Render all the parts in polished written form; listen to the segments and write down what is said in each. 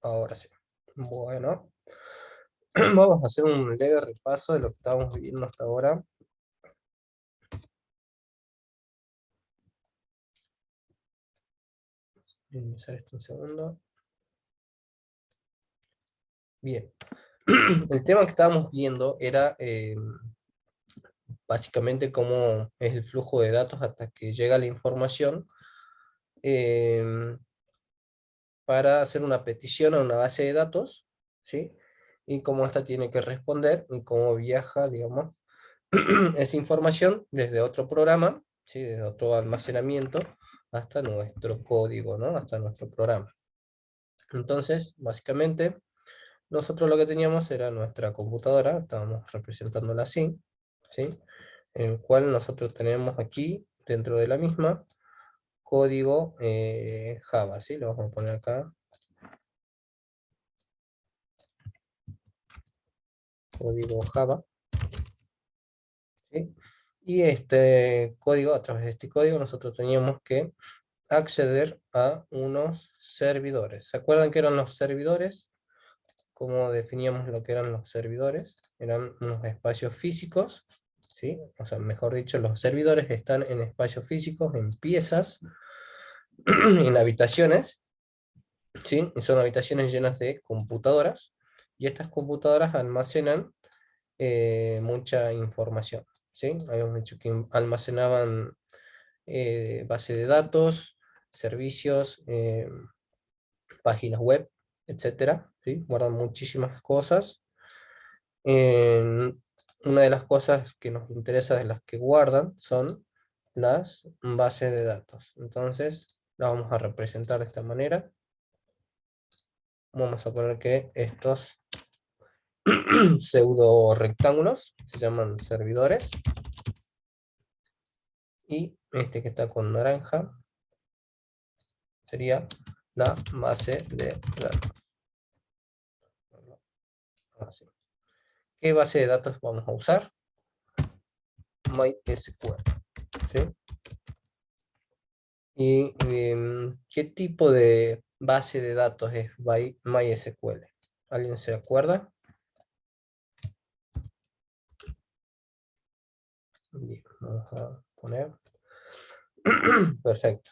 Ahora sí. Bueno, vamos a hacer un leve repaso de lo que estábamos viendo hasta ahora. Voy a iniciar esto un segundo. Bien. El tema que estábamos viendo era básicamente cómo es el flujo de datos hasta que llega la información eh, para hacer una petición a una base de datos, ¿sí? Y cómo esta tiene que responder y cómo viaja, digamos, esa información desde otro programa, ¿sí? Desde otro almacenamiento hasta nuestro código, ¿no? Hasta nuestro programa. Entonces, básicamente, nosotros lo que teníamos era nuestra computadora, estábamos representándola así, ¿sí? En el cual nosotros tenemos aquí, dentro de la misma, código Java, ¿sí? Lo vamos a poner acá. Código Java, ¿sí? Y este código, a través de este código, nosotros teníamos que acceder a unos servidores. ¿Se acuerdan qué eran los servidores? ¿Cómo definíamos lo que eran los servidores? Eran unos espacios físicos, ¿sí? O sea, mejor dicho, los servidores están en espacios físicos, en piezas, en habitaciones, ¿sí? Y son habitaciones llenas de computadoras, y estas computadoras almacenan mucha información, ¿sí? Habíamos dicho que almacenaban base de datos, servicios, páginas web, etcétera, ¿sí? Guardan muchísimas cosas. Una de las cosas que nos interesa de las que guardan son las bases de datos. Entonces, la vamos a representar de esta manera. Vamos a poner que estos pseudo rectángulos se llaman servidores. Y este que está con naranja sería la base de datos. Así. ¿Qué base de datos vamos a usar? MySQL, ¿sí? ¿Y qué tipo de base de datos es MySQL? ¿Alguien se acuerda? Bien, vamos a poner. Perfecto.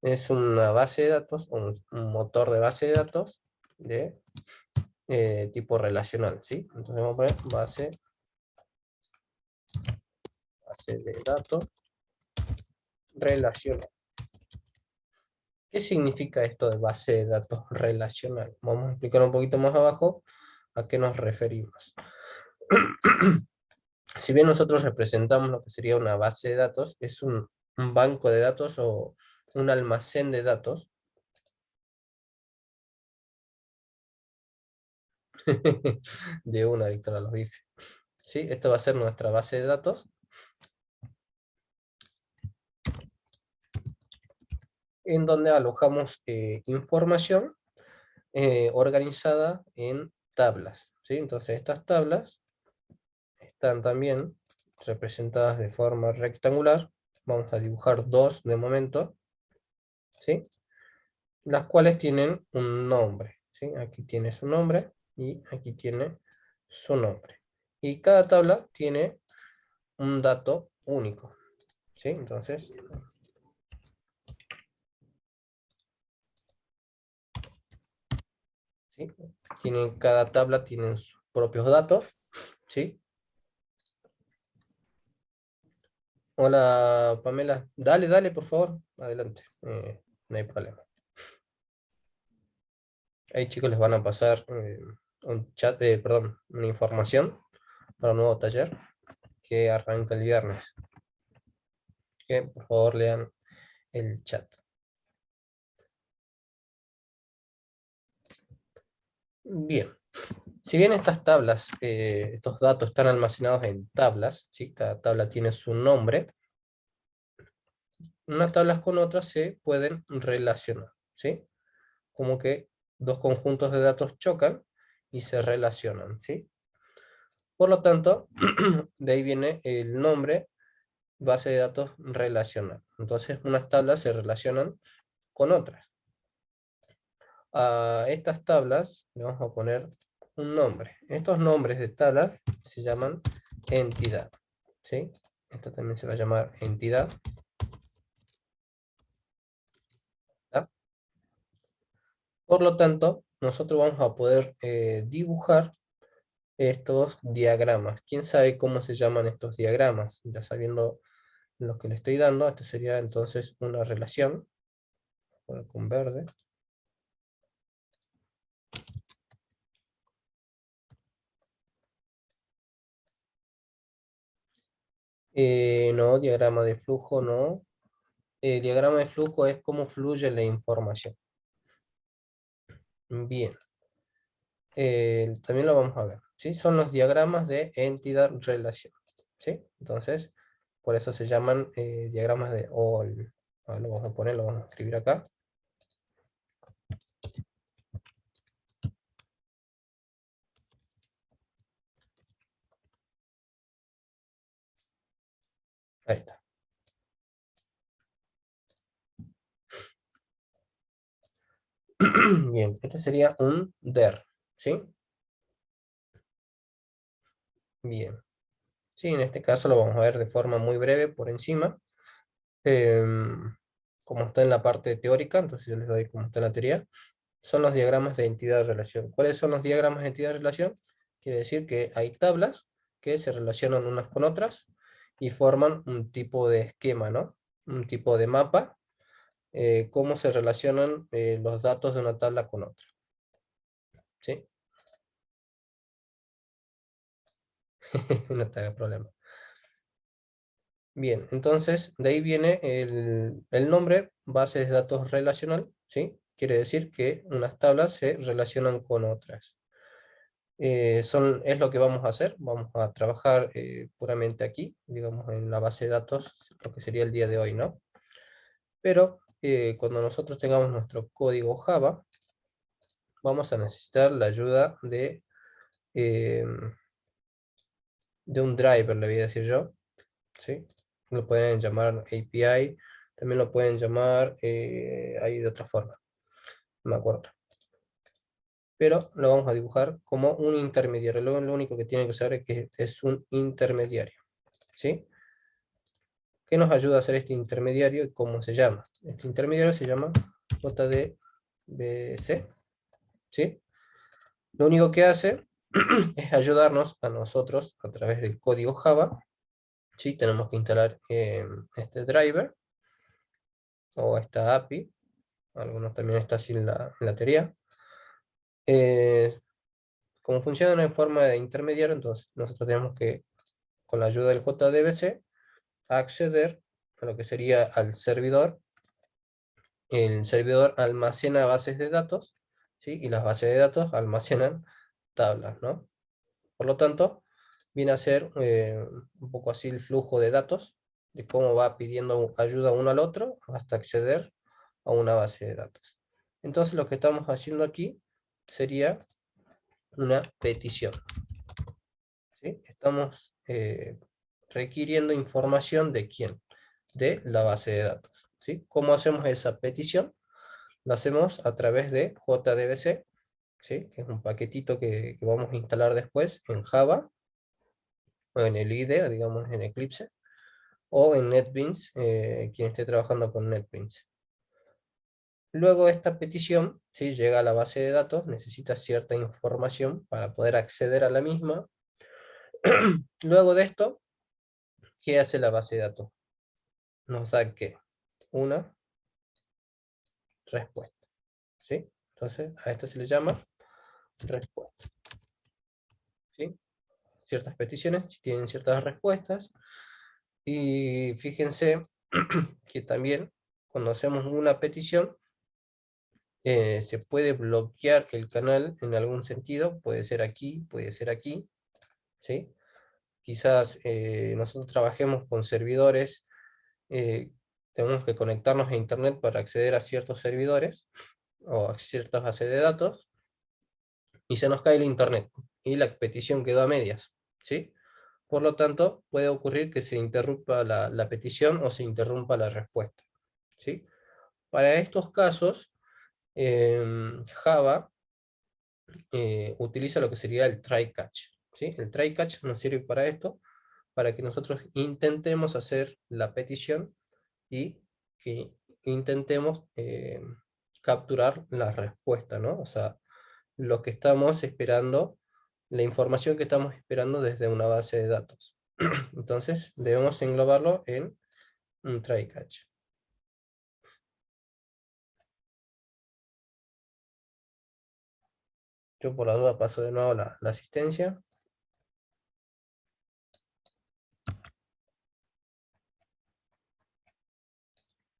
Es una base de datos, un motor de base de datos de tipo relacional, ¿sí? Entonces vamos a poner base de datos relacional. ¿Qué significa esto de base de datos relacional? Vamos a explicar un poquito más abajo a qué nos referimos. Si bien nosotros representamos lo que sería una base de datos, es un banco de datos o un almacén de datos. De una, Víctor, a los bife. ¿Sí? Esta va a ser nuestra base de datos, en donde alojamos información organizada en tablas, ¿sí? Entonces estas tablas están también representadas de forma rectangular. Vamos a dibujar dos de momento, ¿sí? Las cuales tienen un nombre, ¿sí? Aquí tiene su nombre y aquí tiene su nombre. Y cada tabla tiene un dato único, ¿sí? Entonces, ¿sí? Cada tabla tiene sus propios datos, ¿sí? Hola, Pamela. Dale, dale, por favor. Adelante. No hay problema. Ahí, chicos, les van a pasar un chat, perdón, una información para un nuevo taller que arranca el viernes. Que por favor lean el chat. Bien. Si bien estas tablas, estos datos están almacenados en tablas, ¿sí? Cada tabla tiene su nombre, unas tablas con otras se pueden relacionar, ¿sí? Como que dos conjuntos de datos chocan y se relacionan, ¿sí? Por lo tanto, de ahí viene el nombre base de datos relacional. Entonces, unas tablas se relacionan con otras. A estas tablas le vamos a poner un nombre. Estos nombres de tablas se llaman entidad, ¿sí? Esto también se va a llamar entidad. ¿Tá? Por lo tanto, nosotros vamos a poder dibujar estos diagramas. ¿Quién sabe cómo se llaman estos diagramas? Ya sabiendo lo que le estoy dando, esto sería entonces una relación, con verde. No, diagrama de flujo no. Diagrama de flujo es cómo fluye la información. Bien. También lo vamos a ver, ¿sí? Son los diagramas de entidad-relación, ¿sí? Entonces, por eso se llaman diagramas de OL. Ahora lo vamos a poner, lo vamos a escribir acá. Ahí está. Bien, este sería un DER, ¿sí? Bien. Sí, en este caso lo vamos a ver de forma muy breve por encima. Como está en la parte teórica, entonces yo les doy como está en la teoría. Son los diagramas de entidad-relación. ¿Cuáles son los diagramas de entidad-relación? Quiere decir que hay tablas que se relacionan unas con otras y forman un tipo de esquema, ¿no? Un tipo de mapa, cómo se relacionan los datos de una tabla con otra. ¿Sí? No te haga problema. Bien, entonces de ahí viene el nombre base de datos relacional, ¿sí? Quiere decir que unas tablas se relacionan con otras. Es lo que vamos a hacer, vamos a trabajar puramente aquí, digamos en la base de datos, lo que sería el día de hoy, ¿no? Pero cuando nosotros tengamos nuestro código Java, vamos a necesitar la ayuda eh, de un driver, le voy a decir yo, ¿sí? Lo pueden llamar API, también lo pueden llamar ahí de otra forma, no me acuerdo. Pero lo vamos a dibujar como un intermediario. Luego lo único que tienen que saber es que es un intermediario, ¿sí? ¿Qué nos ayuda a hacer este intermediario y cómo se llama? Este intermediario se llama JDBC, ¿sí? Lo único que hace es ayudarnos a nosotros a través del código Java, ¿sí? Tenemos que instalar este driver o esta API, algunos también está así en la teoría. Eh, Como funciona en forma de intermediario, entonces nosotros tenemos que, con la ayuda del JDBC, acceder a lo que sería al servidor. El servidor almacena bases de datos, ¿sí? Y las bases de datos almacenan tablas, ¿no? Por lo tanto, viene a ser un poco así el flujo de datos, de cómo va pidiendo ayuda uno al otro hasta acceder a una base de datos. Entonces lo que estamos haciendo aquí sería una petición, ¿sí? Estamos requiriendo información ¿de quién? De la base de datos, ¿sí? ¿Cómo hacemos esa petición? Lo hacemos a través de JDBC, ¿sí? Que es un paquetito que vamos a instalar después en Java, o en el IDE, digamos en Eclipse, o en NetBeans, quien esté trabajando con NetBeans. Luego esta petición, ¿sí? Llega a la base de datos, necesita cierta información para poder acceder a la misma. Luego de esto, ¿qué hace la base de datos? Nos da ¿qué? Una respuesta, ¿sí? Entonces a esto se le llama respuesta, ¿sí? Ciertas peticiones tienen ciertas respuestas, y fíjense que también cuando hacemos una petición se puede bloquear el canal en algún sentido, puede ser aquí, ¿sí? Quizás nosotros trabajemos con servidores, eh, tenemos que conectarnos a internet para acceder a ciertos servidores o a ciertas bases de datos, y se nos cae el internet, y la petición quedó a medias, ¿sí? Por lo tanto, puede ocurrir que se interrumpa la petición o se interrumpa la respuesta, ¿sí? Para estos casos, Java utiliza lo que sería el try catch, ¿sí? El try catch nos sirve para esto, para que nosotros intentemos hacer la petición y que intentemos capturar la respuesta, ¿no? O sea, lo que estamos esperando, la información que estamos esperando desde una base de datos. Entonces, debemos englobarlo en un try catch. Yo por la duda paso de nuevo la asistencia.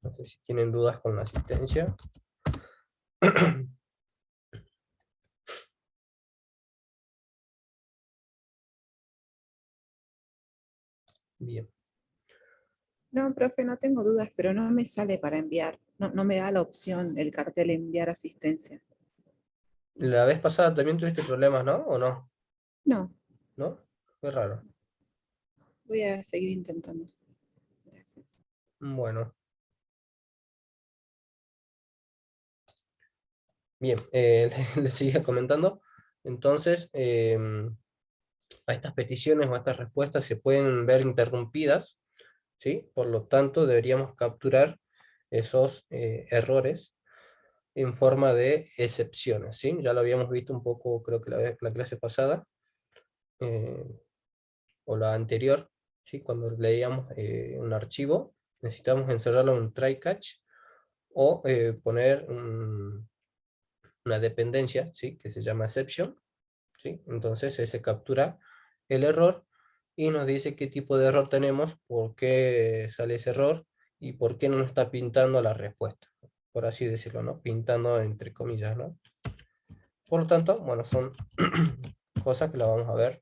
No sé si tienen dudas con la asistencia. Bien. No, profe, no tengo dudas, pero no me sale para enviar. No, no me da la opción el cartel enviar asistencia. La vez pasada también tuviste problemas, ¿no? ¿O no? No, ¿No? Fue raro. voy a seguir intentando. Gracias. Bueno. Bien, les seguía comentando. Entonces, a estas peticiones o a estas respuestas se pueden ver interrumpidas, ¿sí? Por lo tanto, deberíamos capturar esos errores en forma de excepciones, ¿sí? Ya lo habíamos visto un poco, creo que la clase pasada, eh, o la anterior, ¿sí? Cuando leíamos un archivo, necesitamos encerrarlo en un try catch, o poner una dependencia, ¿sí? Que se llama exception, ¿sí? Entonces ese captura el error y nos dice qué tipo de error tenemos, por qué sale ese error y por qué no nos está pintando la respuesta, por así decirlo, ¿no? Pintando entre comillas, ¿no? Por lo tanto, bueno, son cosas que la vamos a ver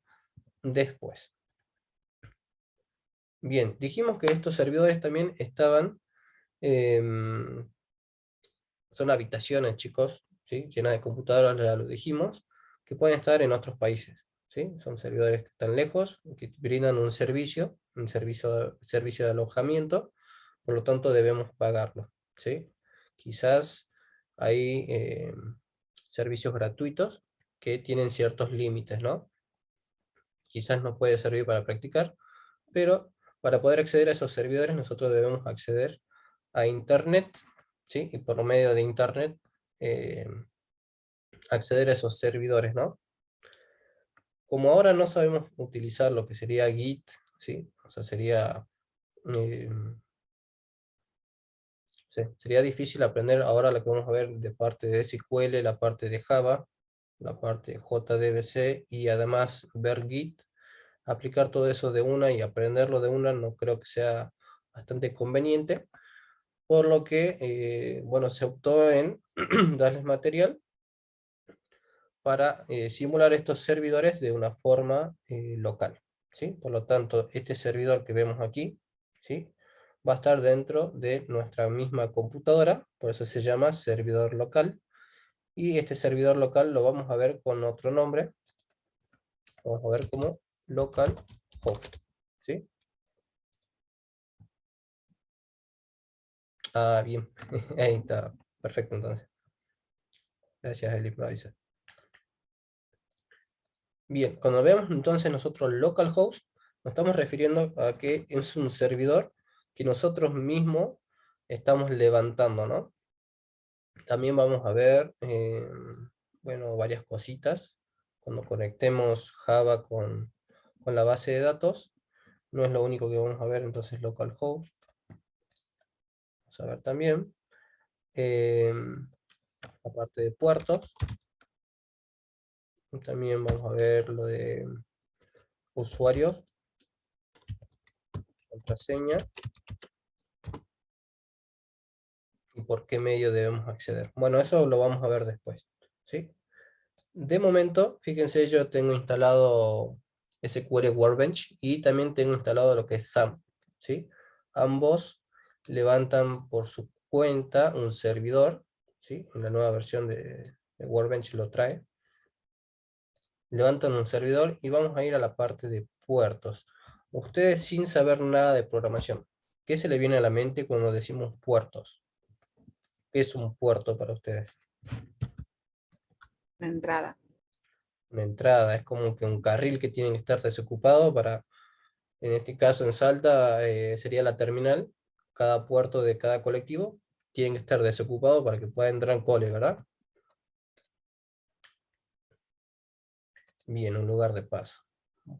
después. Bien, dijimos que estos servidores también estaban, son habitaciones, chicos, ¿sí? Llenas de computadoras, ya lo dijimos, que pueden estar en otros países, ¿sí? Son servidores que están lejos, que brindan un servicio de alojamiento, por lo tanto debemos pagarlo, ¿sí? Quizás hay servicios gratuitos que tienen ciertos límites, ¿no? Quizás nos puede servir para practicar, pero para poder acceder a esos servidores nosotros debemos acceder a Internet, ¿sí? Y por medio de Internet eh, acceder a esos servidores, ¿no? Como ahora no sabemos utilizar lo que sería Git, ¿sí? O sea, eh, sería difícil aprender ahora lo que vamos a ver de parte de SQL, la parte de Java, la parte de JDBC y además ver Git. Aplicar todo eso de una y aprenderlo de una no creo que sea bastante conveniente, por lo que, bueno, se optó en darles material para simular estos servidores de una forma local, ¿sí? Por lo tanto, este servidor que vemos aquí, ¿sí? Va a estar dentro de nuestra misma computadora, por eso se llama servidor local, y este servidor local lo vamos a ver con otro nombre, vamos a ver como localhost, ¿sí? Ah, bien, ahí está, perfecto entonces. Gracias, Eli, por avisar. Bien, cuando veamos entonces nosotros localhost, nos estamos refiriendo a que es un servidor que nosotros mismos estamos levantando, ¿no? También vamos a ver, bueno, varias cositas. Cuando conectemos Java con la base de datos, no es lo único que vamos a ver, entonces localhost. Vamos a ver también, la parte de puertos. También vamos a ver lo de usuarios, contraseña, y por qué medio debemos acceder. Bueno, eso lo vamos a ver después, ¿sí? De momento, fíjense, yo tengo instalado SQL Workbench y también tengo instalado lo que es SAM, ¿sí? Ambos levantan por su cuenta un servidor, ¿sí? En la nueva versión de Workbench lo trae. Levantan un servidor y vamos a ir a la parte de puertos. Ustedes sin saber nada de programación, ¿qué se le viene a la mente cuando decimos puertos? ¿Qué es un puerto para ustedes? La entrada. Una entrada, es como que un carril que tiene que estar desocupado para, en este caso en Salta, sería la terminal. Cada puerto de cada colectivo tiene que estar desocupado para que pueda entrar cole, ¿verdad? Bien, un lugar de paso.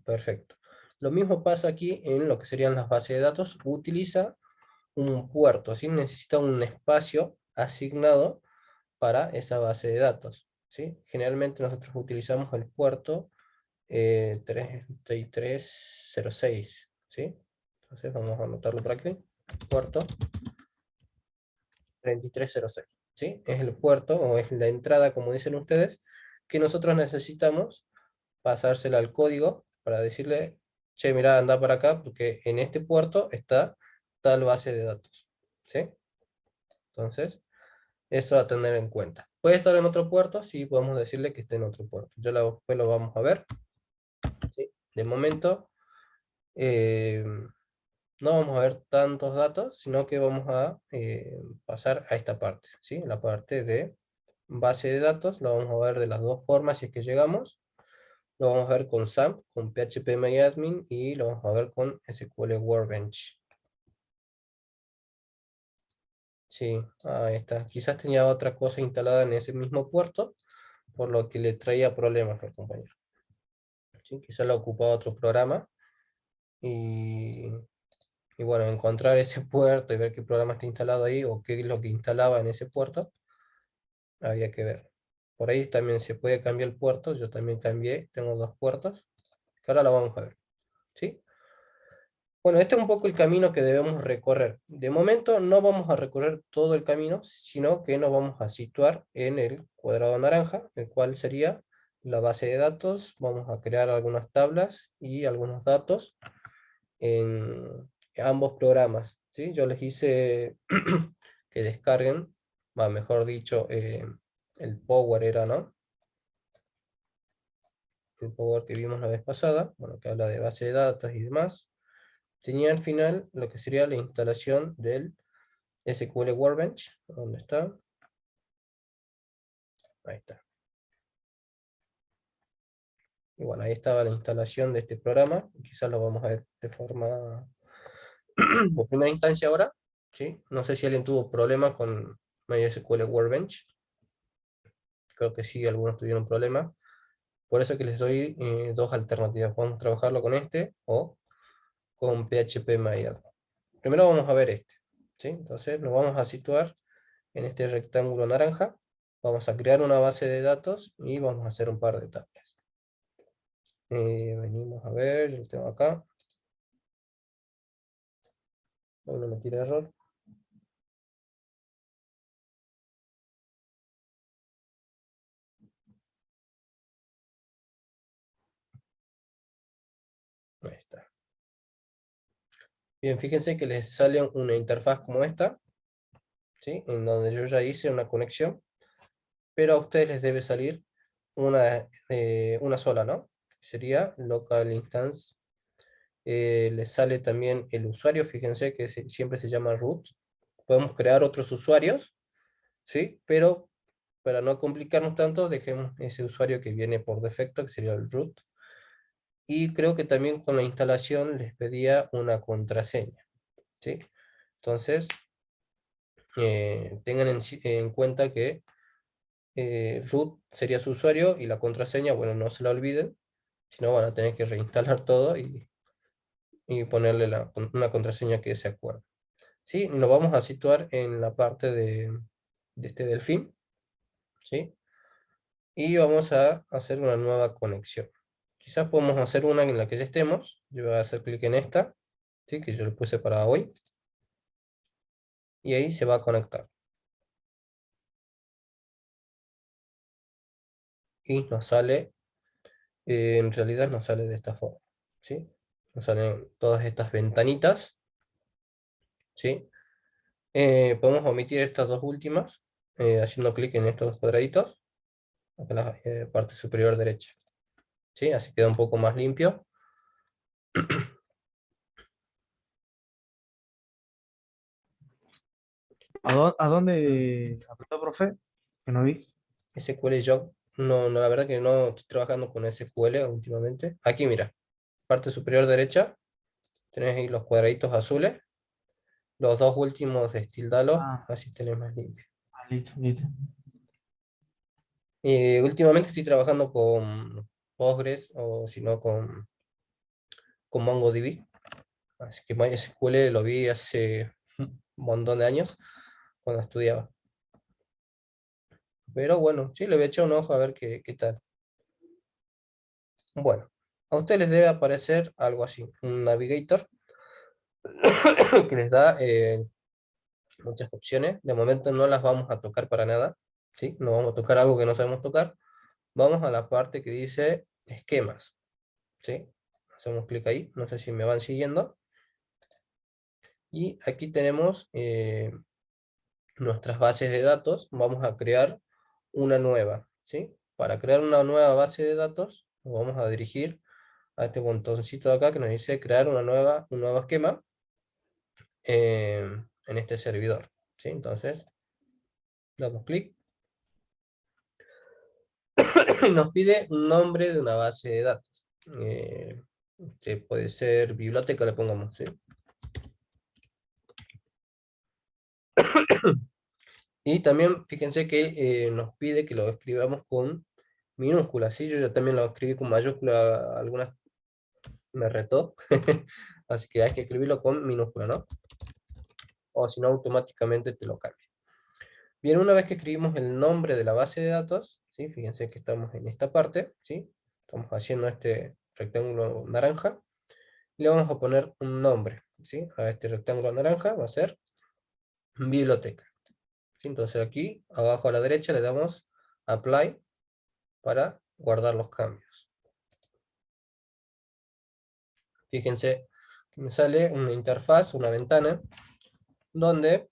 Perfecto. Lo mismo pasa aquí en lo que serían las bases de datos. Utiliza un puerto, así necesita un espacio asignado para esa base de datos, ¿sí? Generalmente nosotros utilizamos el puerto 3306, ¿sí? Entonces vamos a anotarlo por aquí. Puerto 3306, ¿sí? Es el puerto o es la entrada, como dicen ustedes, que nosotros necesitamos pasársela al código para decirle, che, mira, anda para acá porque en este puerto está tal base de datos, ¿sí? Entonces, eso a tener en cuenta. ¿Puede estar en otro puerto? Sí, podemos decirle que esté en otro puerto. Después lo vamos a ver, ¿sí? De momento, eh, no vamos a ver tantos datos, sino que vamos a pasar a esta parte, ¿sí? La parte de base de datos, lo vamos a ver de las dos formas si es que llegamos. Lo vamos a ver con SAMP, con PHP y lo vamos a ver con SQL Workbench. Sí, ahí está. Quizás tenía otra cosa instalada en ese mismo puerto, por lo que le traía problemas al compañero. ¿Sí? Quizás lo ocupaba otro programa. Y, y bueno, encontrar ese puerto y ver qué programa está instalado ahí o qué es lo que instalaba en ese puerto, había que ver. Por ahí también se puede cambiar el puerto. Yo también cambié, tengo dos puertos, que ahora lo vamos a ver. ¿Sí? Bueno, este es un poco el camino que debemos recorrer. De momento no vamos a recorrer todo el camino, sino que nos vamos a situar en el cuadrado naranja, el cual sería la base de datos. Vamos a crear algunas tablas y algunos datos en ambos programas, ¿sí? Yo les hice que descarguen, mejor dicho, el Power era, ¿no? El Power que vimos la vez pasada, bueno, que habla de base de datos y demás. Tenía al final lo que sería la instalación del SQL Workbench. ¿Dónde está? Ahí está. Y bueno, ahí estaba la instalación de este programa. Quizás lo vamos a ver de forma, de primera instancia ahora. ¿Sí? No sé si alguien tuvo problemas con MySQL Workbench. Creo que sí, algunos tuvieron problemas. Por eso que les doy dos alternativas. Podemos trabajarlo con este o con PHP MyAdmin. Primero vamos a ver este. ¿Sí? Entonces nos vamos a situar en este rectángulo naranja. Vamos a crear una base de datos y vamos a hacer un par de tablas. Venimos a ver, yo lo tengo acá. No me tira error. Ahí está. Bien, fíjense que les sale una interfaz como esta, ¿sí? En donde yo ya hice una conexión, pero a ustedes les debe salir una sola, ¿no? Sería local instance. Les sale también el usuario, fíjense que siempre se llama root. Podemos crear otros usuarios, ¿sí? Pero para no complicarnos tanto, dejemos ese usuario que viene por defecto, que sería el root. Y creo que también con la instalación les pedía una contraseña, ¿sí? Entonces, tengan en cuenta que root sería su usuario y la contraseña, bueno, no se la olviden, si no van a tener que reinstalar todo y ponerle una contraseña que se acuerde. ¿Sí? Lo vamos a situar en la parte de este delfín, ¿sí? Y vamos a hacer una nueva conexión. Quizás podemos hacer una en la que ya estemos. Yo voy a hacer clic en esta, ¿sí? Que yo le puse para hoy. Y ahí se va a conectar. Y nos sale, en realidad nos sale de esta forma, ¿sí? Nos salen todas estas ventanitas, ¿sí? Podemos omitir estas dos últimas, haciendo clic en estos dos cuadraditos, acá en la parte superior derecha, ¿sí? Así queda un poco más limpio. ¿A dónde apretó, profe? Que no vi. SQL yo, no, la verdad que no estoy trabajando con SQL últimamente. Aquí mira, parte superior derecha, tenés ahí los cuadraditos azules, los dos últimos destildalos, Ah, así tenés más limpio. listo, listo. Últimamente estoy trabajando con Postgres o si no con MongoDB. Así que MySQL lo vi hace un montón de años cuando estudiaba. Pero bueno, sí, le voy a echar un ojo a ver qué tal. Bueno, a ustedes les debe aparecer algo así, un navigator que les da muchas opciones. De momento no las vamos a tocar para nada, ¿sí? No vamos a tocar algo que no sabemos tocar. Vamos a la parte que dice esquemas, ¿sí? Hacemos clic ahí, no sé si me van siguiendo. Y aquí tenemos nuestras bases de datos. Vamos a crear una nueva, ¿sí? Para crear una nueva base de datos, nos vamos a dirigir a este botoncito de acá que nos dice crear un nuevo esquema en este servidor, ¿sí? Entonces, damos clic y nos pide un nombre de una base de datos. Que puede ser biblioteca, le pongamos, ¿sí? Y también fíjense que nos pide que lo escribamos con minúsculas, ¿sí? Yo ya también lo escribí con mayúscula, algunas me retó, así que hay que escribirlo con minúscula, ¿no? O si no, automáticamente te lo cambia. Bien, una vez que escribimos el nombre de la base de datos, ¿sí? Fíjense que estamos en esta parte, ¿sí? Estamos haciendo este rectángulo naranja, y le vamos a poner un nombre, ¿sí? A este rectángulo naranja va a ser biblioteca, ¿sí? Entonces aquí, abajo a la derecha, le damos Apply para guardar los cambios. Fíjense que me sale una interfaz, una ventana, donde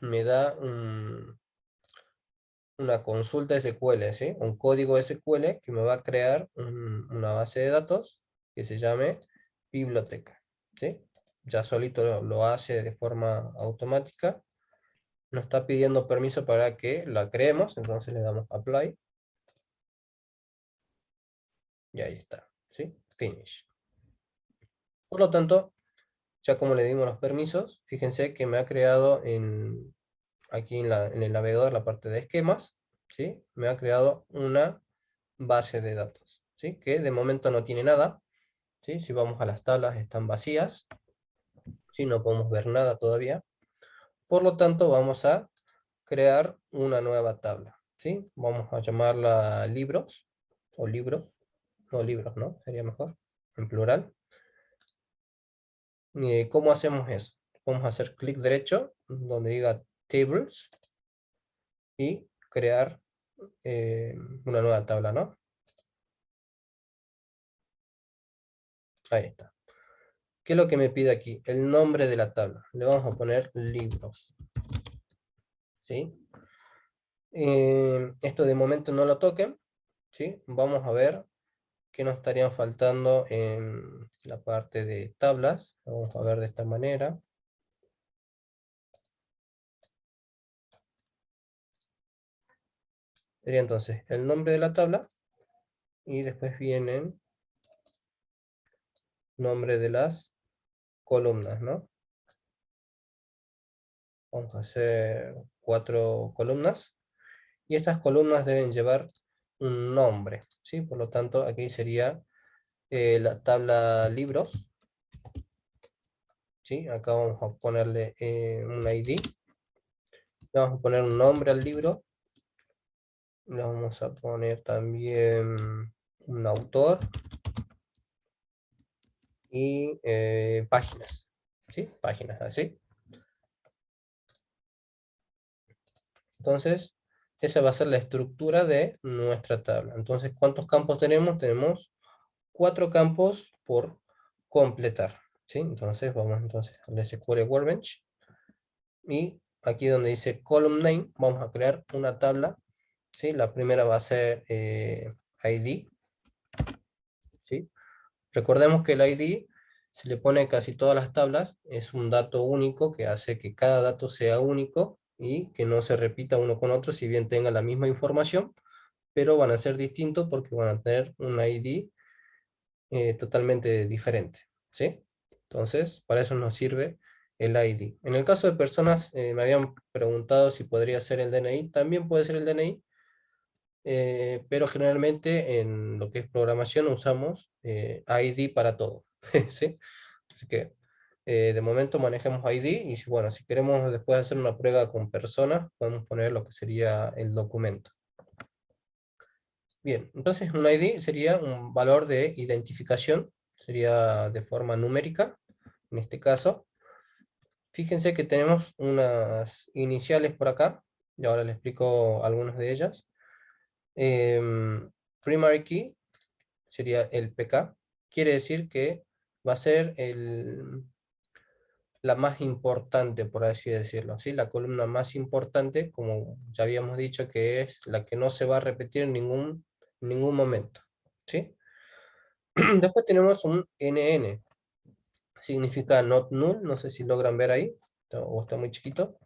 me da una consulta SQL, ¿sí? Un código SQL que me va a crear una base de datos que se llame biblioteca, ¿sí? Ya solito lo hace de forma automática. Nos está pidiendo permiso para que la creemos, entonces le damos Apply. Y ahí está, ¿sí? Finish. Por lo tanto, ya como le dimos los permisos, fíjense que me ha creado aquí en el navegador la parte de esquemas, ¿sí? Me ha creado una base de datos, ¿sí? Que de momento no tiene nada, ¿sí? Si vamos a las tablas están vacías, ¿sí? No podemos ver nada todavía. Por lo tanto, vamos a crear una nueva tabla, ¿sí? Vamos a llamarla libros, o libro, no libros, ¿no? Sería mejor, en plural. ¿Cómo hacemos eso? Vamos a hacer clic derecho, donde diga tables, y crear una nueva tabla, ¿no? Ahí está. ¿Qué es lo que me pide aquí? El nombre de la tabla. Le vamos a poner libros, ¿sí? Esto de momento no lo toquen, ¿sí? Vamos a ver qué nos estarían faltando en la parte de tablas. Vamos a ver de esta manera. Sería entonces el nombre de la tabla y después vienen nombre de las columnas, ¿no? Vamos a hacer 4 columnas y estas columnas deben llevar un nombre, ¿sí? Por lo tanto, aquí sería la tabla libros, ¿sí? Acá vamos a ponerle un ID, le vamos a poner un nombre al libro, le vamos a poner también un autor y páginas, ¿sí? Páginas, así. Entonces, esa va a ser la estructura de nuestra tabla. Entonces, ¿cuántos campos tenemos? Tenemos 4 campos por completar, ¿sí? Entonces, vamos entonces al SQL Workbench. Y aquí donde dice Column Name, vamos a crear una tabla, ¿sí? La primera va a ser ID, ¿sí? Recordemos que el ID se le pone a casi todas las tablas, es un dato único que hace que cada dato sea único y que no se repita uno con otro, si bien tenga la misma información, pero van a ser distintos porque van a tener un ID totalmente diferente, ¿sí? Entonces, para eso nos sirve el ID. En el caso de personas, me habían preguntado si podría ser el DNI, también puede ser el DNI, pero generalmente en lo que es programación usamos ID para todo, ¿sí? Así que de momento manejemos ID y bueno, si queremos después hacer una prueba con personas, podemos poner lo que sería el documento. Bien, entonces un ID sería un valor de identificación, sería de forma numérica, en este caso. Fíjense que tenemos unas iniciales por acá, y ahora les explico algunas de ellas. Primary key sería el PK, quiere decir que va a ser la más importante, por así decirlo, ¿sí? La columna más importante, como ya habíamos dicho, que es la que no se va a repetir en ningún momento, ¿sí? Después tenemos un NN, significa not null, no sé si logran ver ahí, o está muy chiquito,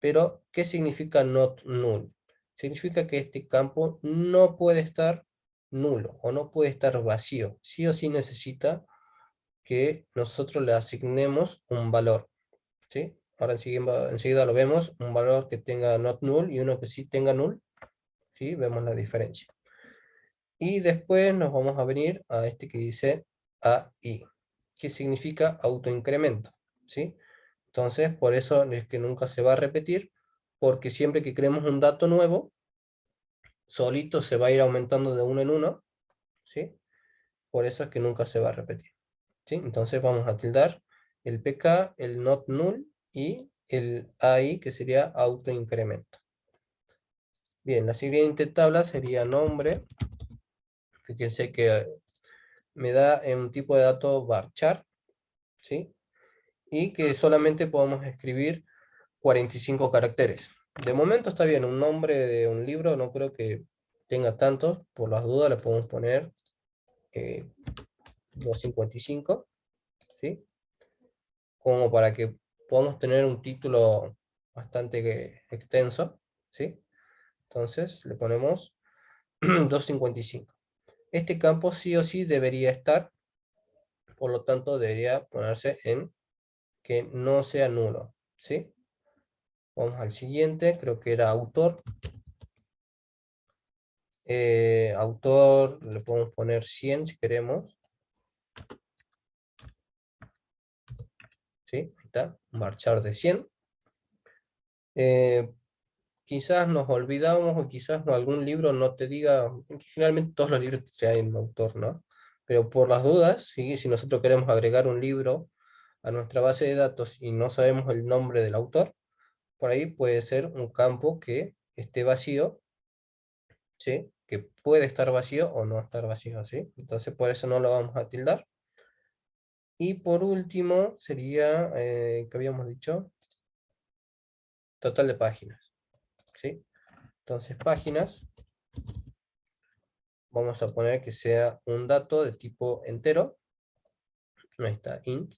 pero ¿qué significa not null? Significa que este campo no puede estar nulo o no puede estar vacío, sí o sí necesita que nosotros le asignemos un valor, ¿sí? Ahora enseguida lo vemos, un valor que tenga not null y uno que sí tenga null, ¿sí? Vemos la diferencia. Y después nos vamos a venir a este que dice AI, que significa autoincremento, ¿sí? Entonces, por eso es que nunca se va a repetir, porque siempre que creemos un dato nuevo, solito se va a ir aumentando de uno en uno, ¿sí? Por eso es que nunca se va a repetir, ¿sí? Entonces vamos a tildar el PK, el not null y el AI, que sería autoincremento. Bien, la siguiente tabla sería nombre. Fíjense que me da un tipo de dato varchar, ¿sí? Y que solamente podemos escribir 45 caracteres. De momento está bien, un nombre de un libro no creo que tenga tantos, por las dudas le podemos poner 255, ¿sí? Como para que podamos tener un título bastante extenso, ¿sí? Entonces le ponemos 255. Este campo sí o sí debería estar, por lo tanto debería ponerse en que no sea nulo, ¿sí? Vamos al siguiente, creo que era autor. Autor, le podemos poner 100 si queremos, ¿sí? Ahí está, marchar de 100. Eh, Quizás nos olvidamos o quizás algún libro no te diga, que generalmente todos los libros traen un autor, ¿no? Pero por las dudas, ¿sí? Si nosotros queremos agregar un libro a nuestra base de datos y no sabemos el nombre del autor, por ahí puede ser un campo que esté vacío, ¿sí? Que puede estar vacío o no estar vacío, ¿sí? Entonces por eso no lo vamos a tildar. Y por último sería, ¿qué habíamos dicho? Total de páginas, ¿sí? Entonces páginas, vamos a poner que sea un dato de tipo entero. Ahí está, int,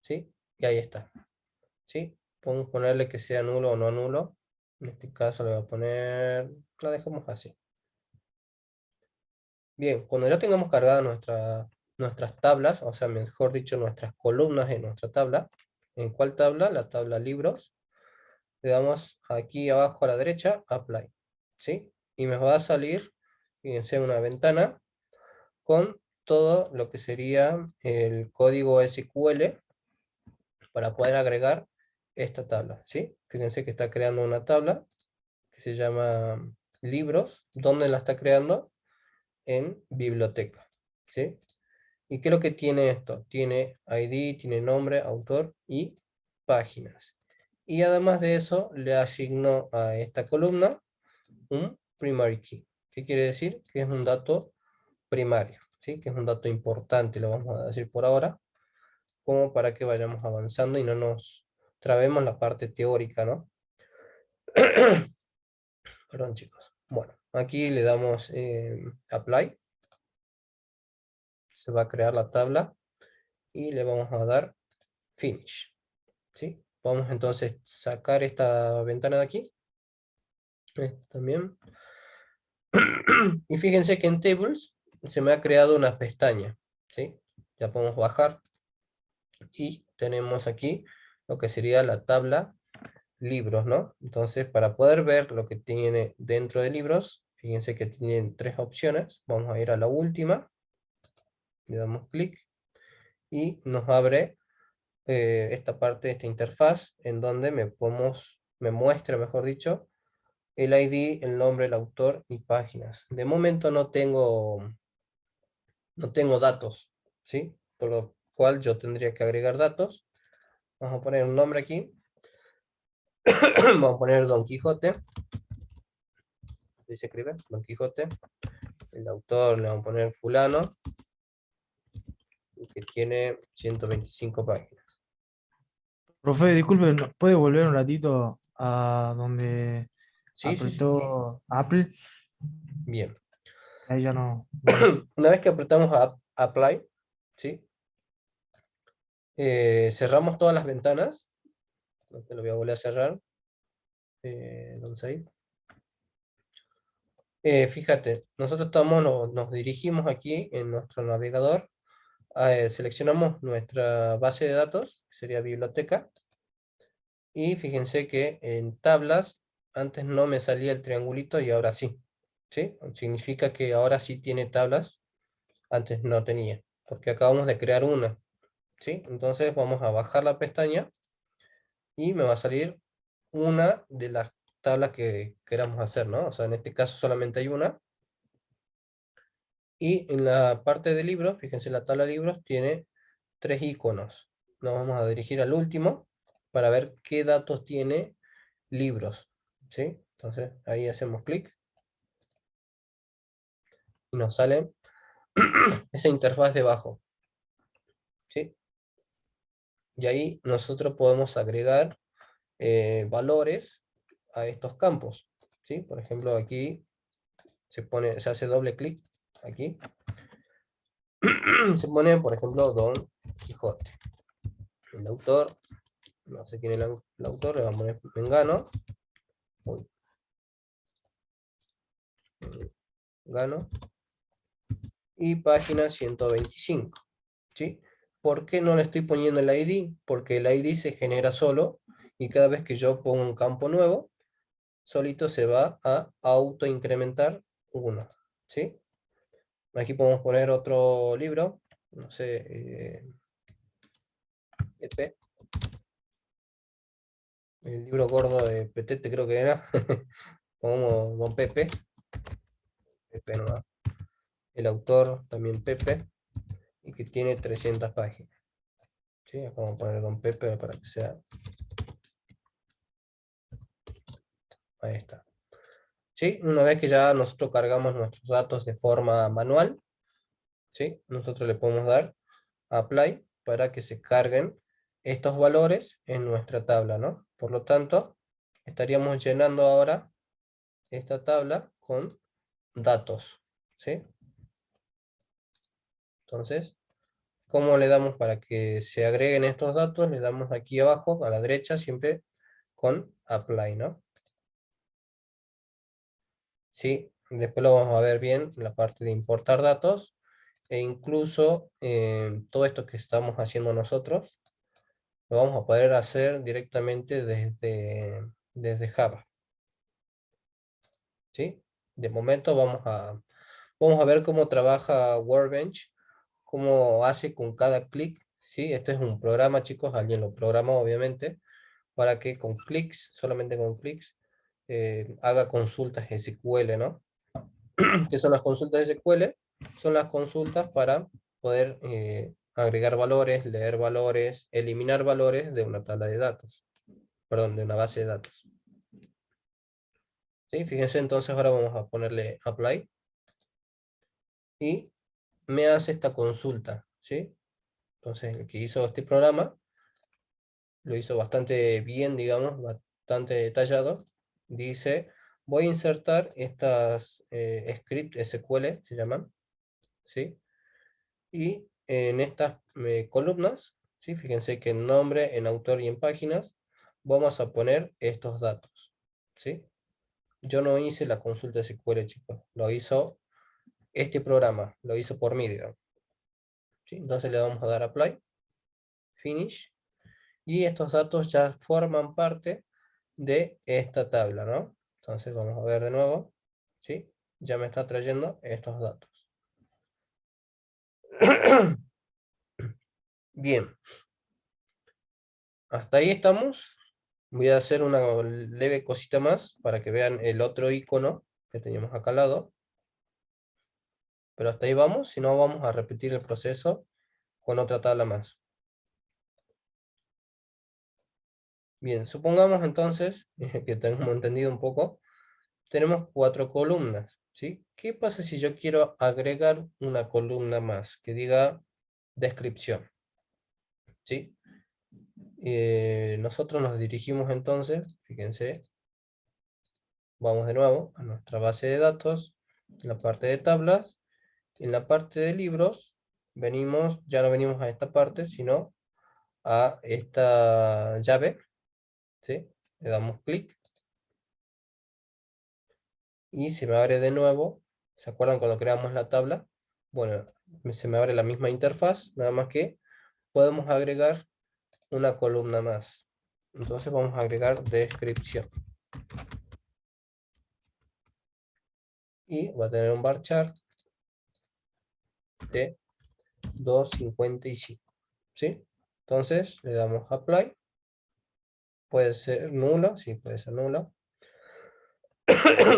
¿sí? Y ahí está, ¿sí? Podemos ponerle que sea nulo o no nulo. En este caso le voy a poner, la dejamos así. Bien, cuando ya tengamos cargadas nuestras tablas, o sea, mejor dicho, nuestras columnas en nuestra tabla, ¿en cuál tabla? La tabla libros. Le damos aquí abajo a la derecha, Apply, ¿sí? Y me va a salir, fíjense, una ventana con todo lo que sería el código SQL para poder agregar esta tabla, ¿sí? Fíjense que está creando una tabla que se llama libros. ¿Dónde la está creando? En biblioteca, ¿sí? ¿Y qué es lo que tiene esto? Tiene ID, tiene nombre, autor y páginas. Y además de eso, le asignó a esta columna un primary key. ¿Qué quiere decir? Que es un dato primario, ¿sí? Que es un dato importante, lo vamos a decir por ahora, como para que vayamos avanzando y no nos trabemos la parte teórica, ¿no? Perdón, chicos. Bueno, aquí le damos Apply. Se va a crear la tabla y le vamos a dar Finish, ¿sí? Vamos entonces a sacar esta ventana de aquí. También. Y fíjense que en Tables se me ha creado una pestaña, ¿sí? Ya podemos bajar y tenemos aquí lo que sería la tabla libros, ¿no? Entonces, para poder ver lo que tiene dentro de libros, fíjense que tienen tres opciones. Vamos a ir a la última, le damos clic y nos abre esta parte, esta interfaz, en donde me muestra, mejor dicho, el ID, el nombre, el autor y páginas. De momento no tengo datos, ¿sí? Por lo cual yo tendría que agregar datos. Vamos a poner un nombre aquí. Vamos a poner Don Quijote. Así se escribe, Don Quijote. El autor le vamos a poner fulano, que tiene 125 páginas. Profe, disculpe, ¿puede volver un ratito a donde Sí, sí, sí. apretó Apple? Bien. Ahí ya no. Una vez que apretamos a Apply, ¿sí? Cerramos todas las ventanas. Te lo voy a volver a cerrar. Vamos ahí. Fíjate, nosotros nos dirigimos aquí en nuestro navegador, seleccionamos nuestra base de datos, que sería biblioteca, y fíjense que en tablas antes no me salía el triangulito y ahora sí, ¿sí? Significa que ahora sí tiene tablas, antes no tenía, porque acabamos de crear una, ¿sí? Entonces vamos a bajar la pestaña y me va a salir una de las tablas que queramos hacer, ¿no? O sea, en este caso solamente hay una. Y en la parte de libros, fíjense, la tabla de libros tiene tres iconos. Nos vamos a dirigir al último para ver qué datos tiene libros, ¿sí? Entonces ahí hacemos clic y nos sale esa interfaz debajo, ¿sí? Y ahí nosotros podemos agregar valores a estos campos, ¿sí? Por ejemplo, aquí se hace doble clic, aquí, se pone, por ejemplo, Don Quijote. El autor, no sé quién es el autor, le vamos a poner Mengano. Uy, Mengano. Y página 125, ¿sí? ¿Por qué no le estoy poniendo el ID? Porque el ID se genera solo y cada vez que yo pongo un campo nuevo, solito se va a auto incrementar uno, ¿sí? Aquí podemos poner otro libro, no sé, EP, el libro gordo de Petete creo que era, pongamos Don Pepe, Pepe nomás. El autor también Pepe, y que tiene 300 páginas, ¿sí? Vamos a poner Don Pepe para que sea, ahí está. ¿Sí? Una vez que ya nosotros cargamos nuestros datos de forma manual, ¿sí? Nosotros le podemos dar Apply para que se carguen estos valores en nuestra tabla, ¿no? Por lo tanto, estaríamos llenando ahora esta tabla con datos, ¿sí? Entonces, ¿cómo le damos para que se agreguen estos datos? Le damos aquí abajo, a la derecha, siempre con Apply, ¿no? Sí, después lo vamos a ver bien, la parte de importar datos, e incluso todo esto que estamos haciendo nosotros, lo vamos a poder hacer directamente desde Java, ¿sí? De momento vamos a ver cómo trabaja Workbench, cómo hace con cada clic, ¿sí? Este es un programa, chicos, alguien lo programó obviamente, para que con clics, solamente con clics, haga consultas SQL, ¿no? ¿Qué son las consultas SQL? Son las consultas para poder agregar valores, leer valores, eliminar valores de una tabla de datos, perdón, de una base de datos. ¿Sí? Fíjense, entonces ahora vamos a ponerle apply y me hace esta consulta, ¿sí? Entonces el que hizo este programa lo hizo bastante bien, digamos, bastante detallado. Dice, voy a insertar estas scripts SQL, se llaman, ¿sí? Y en estas columnas, ¿sí? Fíjense que en nombre, en autor y en páginas, vamos a poner estos datos, ¿sí? Yo no hice la consulta SQL, chicos, lo hizo este programa, lo hizo por mí, digamos, ¿sí? Entonces le vamos a dar Apply, Finish, y estos datos ya forman parte de esta tabla, ¿no? Entonces vamos a ver de nuevo, ¿sí? Ya me está trayendo estos datos. Bien, hasta ahí estamos. Voy a hacer una leve cosita más para que vean el otro icono que teníamos acá al lado. Pero hasta ahí vamos, si no vamos a repetir el proceso con otra tabla más. Bien, supongamos entonces, que tenemos entendido un poco, tenemos 4 columnas, ¿sí? ¿Qué pasa si yo quiero agregar una columna más que diga descripción? ¿Sí? Nosotros nos dirigimos entonces, fíjense, vamos de nuevo a nuestra base de datos, en la parte de tablas, en la parte de libros, venimos, ya no venimos a esta parte, sino a esta llave, ¿sí? Le damos clic y se me abre de nuevo. ¿Se acuerdan cuando creamos la tabla? Bueno, se me abre la misma interfaz, nada más que podemos agregar una columna más. Entonces vamos a agregar descripción. Y va a tener un varchar de 255. ¿Sí? Entonces le damos apply. Puede ser nulo, sí, puede ser nulo.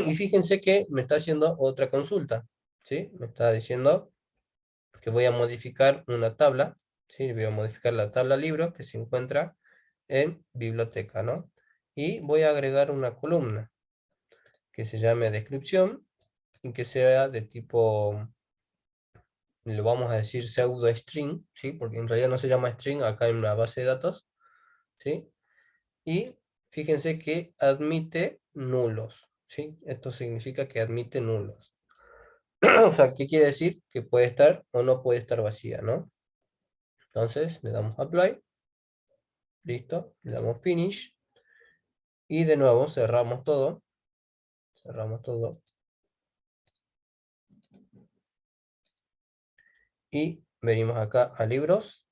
Y fíjense que me está haciendo otra consulta. ¿Sí? Me está diciendo que voy a modificar una tabla, ¿sí? Voy a modificar la tabla libro que se encuentra en biblioteca, ¿no? Y voy a agregar una columna que se llame descripción y que sea de tipo, le vamos a decir pseudo string, ¿sí? Porque en realidad no se llama string acá en la base de datos, ¿sí? Y fíjense que admite nulos, ¿sí? Esto significa que admite nulos. O sea, ¿qué quiere decir? Que puede estar o no puede estar vacía, ¿no? Entonces le damos apply, listo, le damos finish y de nuevo cerramos todo y venimos acá a libros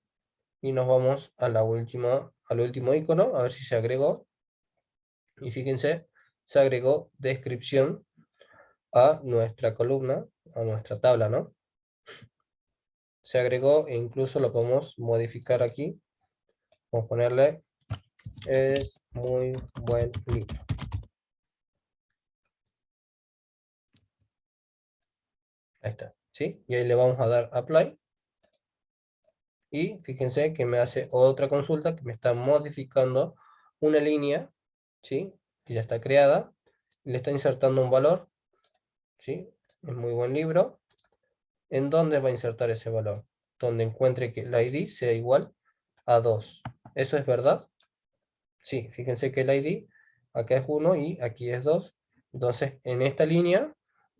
y nos vamos a la última, al último icono a ver si se agregó y fíjense, se agregó descripción a nuestra columna, a nuestra tabla, ¿no? Se agregó e incluso lo podemos modificar aquí, vamos a ponerle es muy buen libro. Ahí está, ¿sí? Y ahí le vamos a dar apply. Y fíjense que me hace otra consulta que me está modificando una línea, ¿sí? Que ya está creada. Y le está insertando un valor, ¿sí? Es muy buen libro. ¿En dónde va a insertar ese valor? Donde encuentre que el ID sea igual a 2. ¿Eso es verdad? Sí, fíjense que el ID acá es 1 y aquí es 2. Entonces, en esta línea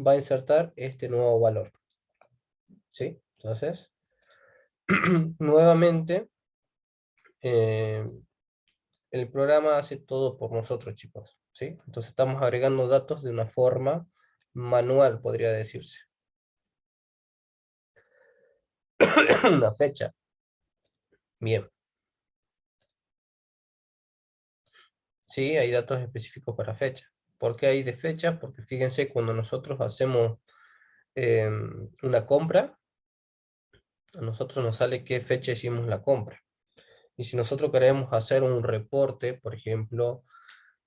va a insertar este nuevo valor. ¿Sí? Entonces, nuevamente, el programa hace todo por nosotros, chicos. ¿Sí? Entonces, estamos agregando datos de una forma manual, podría decirse. Una fecha. Bien. Sí, hay datos específicos para fecha. ¿Por qué hay de fechas? Porque fíjense, cuando nosotros hacemos una compra, a nosotros nos sale qué fecha hicimos la compra. Y si nosotros queremos hacer un reporte, por ejemplo,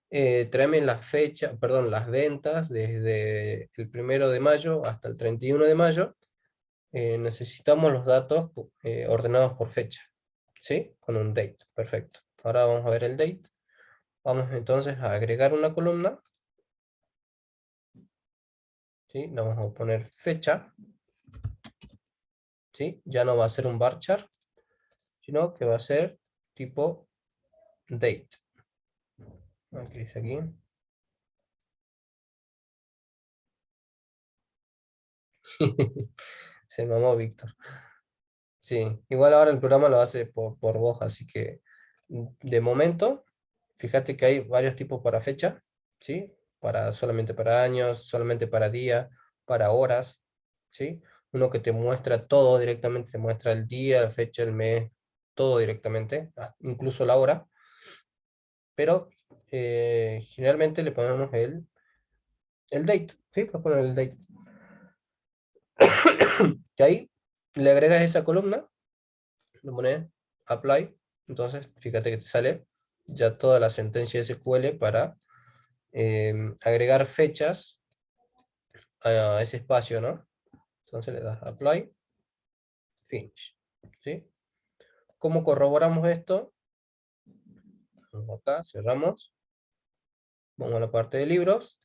tráeme las fechas, perdón, las ventas desde el 1 de mayo hasta el 31 de mayo, necesitamos los datos ordenados por fecha, ¿sí? Con un date, perfecto. Ahora vamos a ver el date. Vamos entonces a agregar una columna, ¿sí? Le vamos a poner fecha, ¿sí? Ya no va a ser un varchar, sino que va a ser tipo date. Aquí dice aquí. Se mamó Víctor. Sí, igual ahora el programa lo hace por voz, así que de momento fíjate que hay varios tipos para fecha, ¿sí? Solamente para años, solamente para día, para horas, ¿sí? Uno que te muestra todo directamente, te muestra el día, la fecha, el mes, todo directamente, incluso la hora, pero generalmente le ponemos el date, ¿sí? Para poner el date. Y ahí le agregas esa columna, le pones apply, entonces fíjate que te sale ya toda la sentencia SQL para agregar fechas a ese espacio, ¿no? Entonces le das apply, finish, ¿sí? ¿Cómo corroboramos esto? Vamos acá, cerramos, vamos a la parte de libros,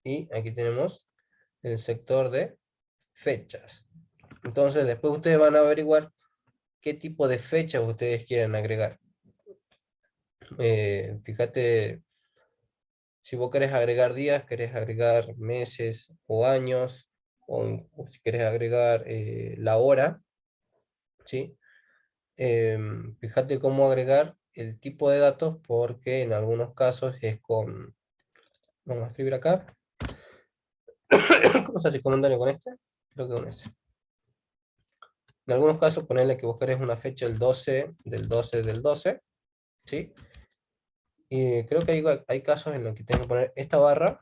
y aquí tenemos el sector de fechas. Entonces después ustedes van a averiguar qué tipo de fechas ustedes quieren agregar. Fíjate, si vos querés agregar días, querés agregar meses o años, o si querés agregar la hora, ¿sí? Fíjate cómo agregar el tipo de datos, porque en algunos casos es con, vamos a escribir acá, ¿cómo se hace comentario con este? Creo que con ese. En algunos casos ponerle que vos querés una fecha el 12 del 12 del 12, ¿sí? Y creo que hay casos en los que tengo que poner esta barra,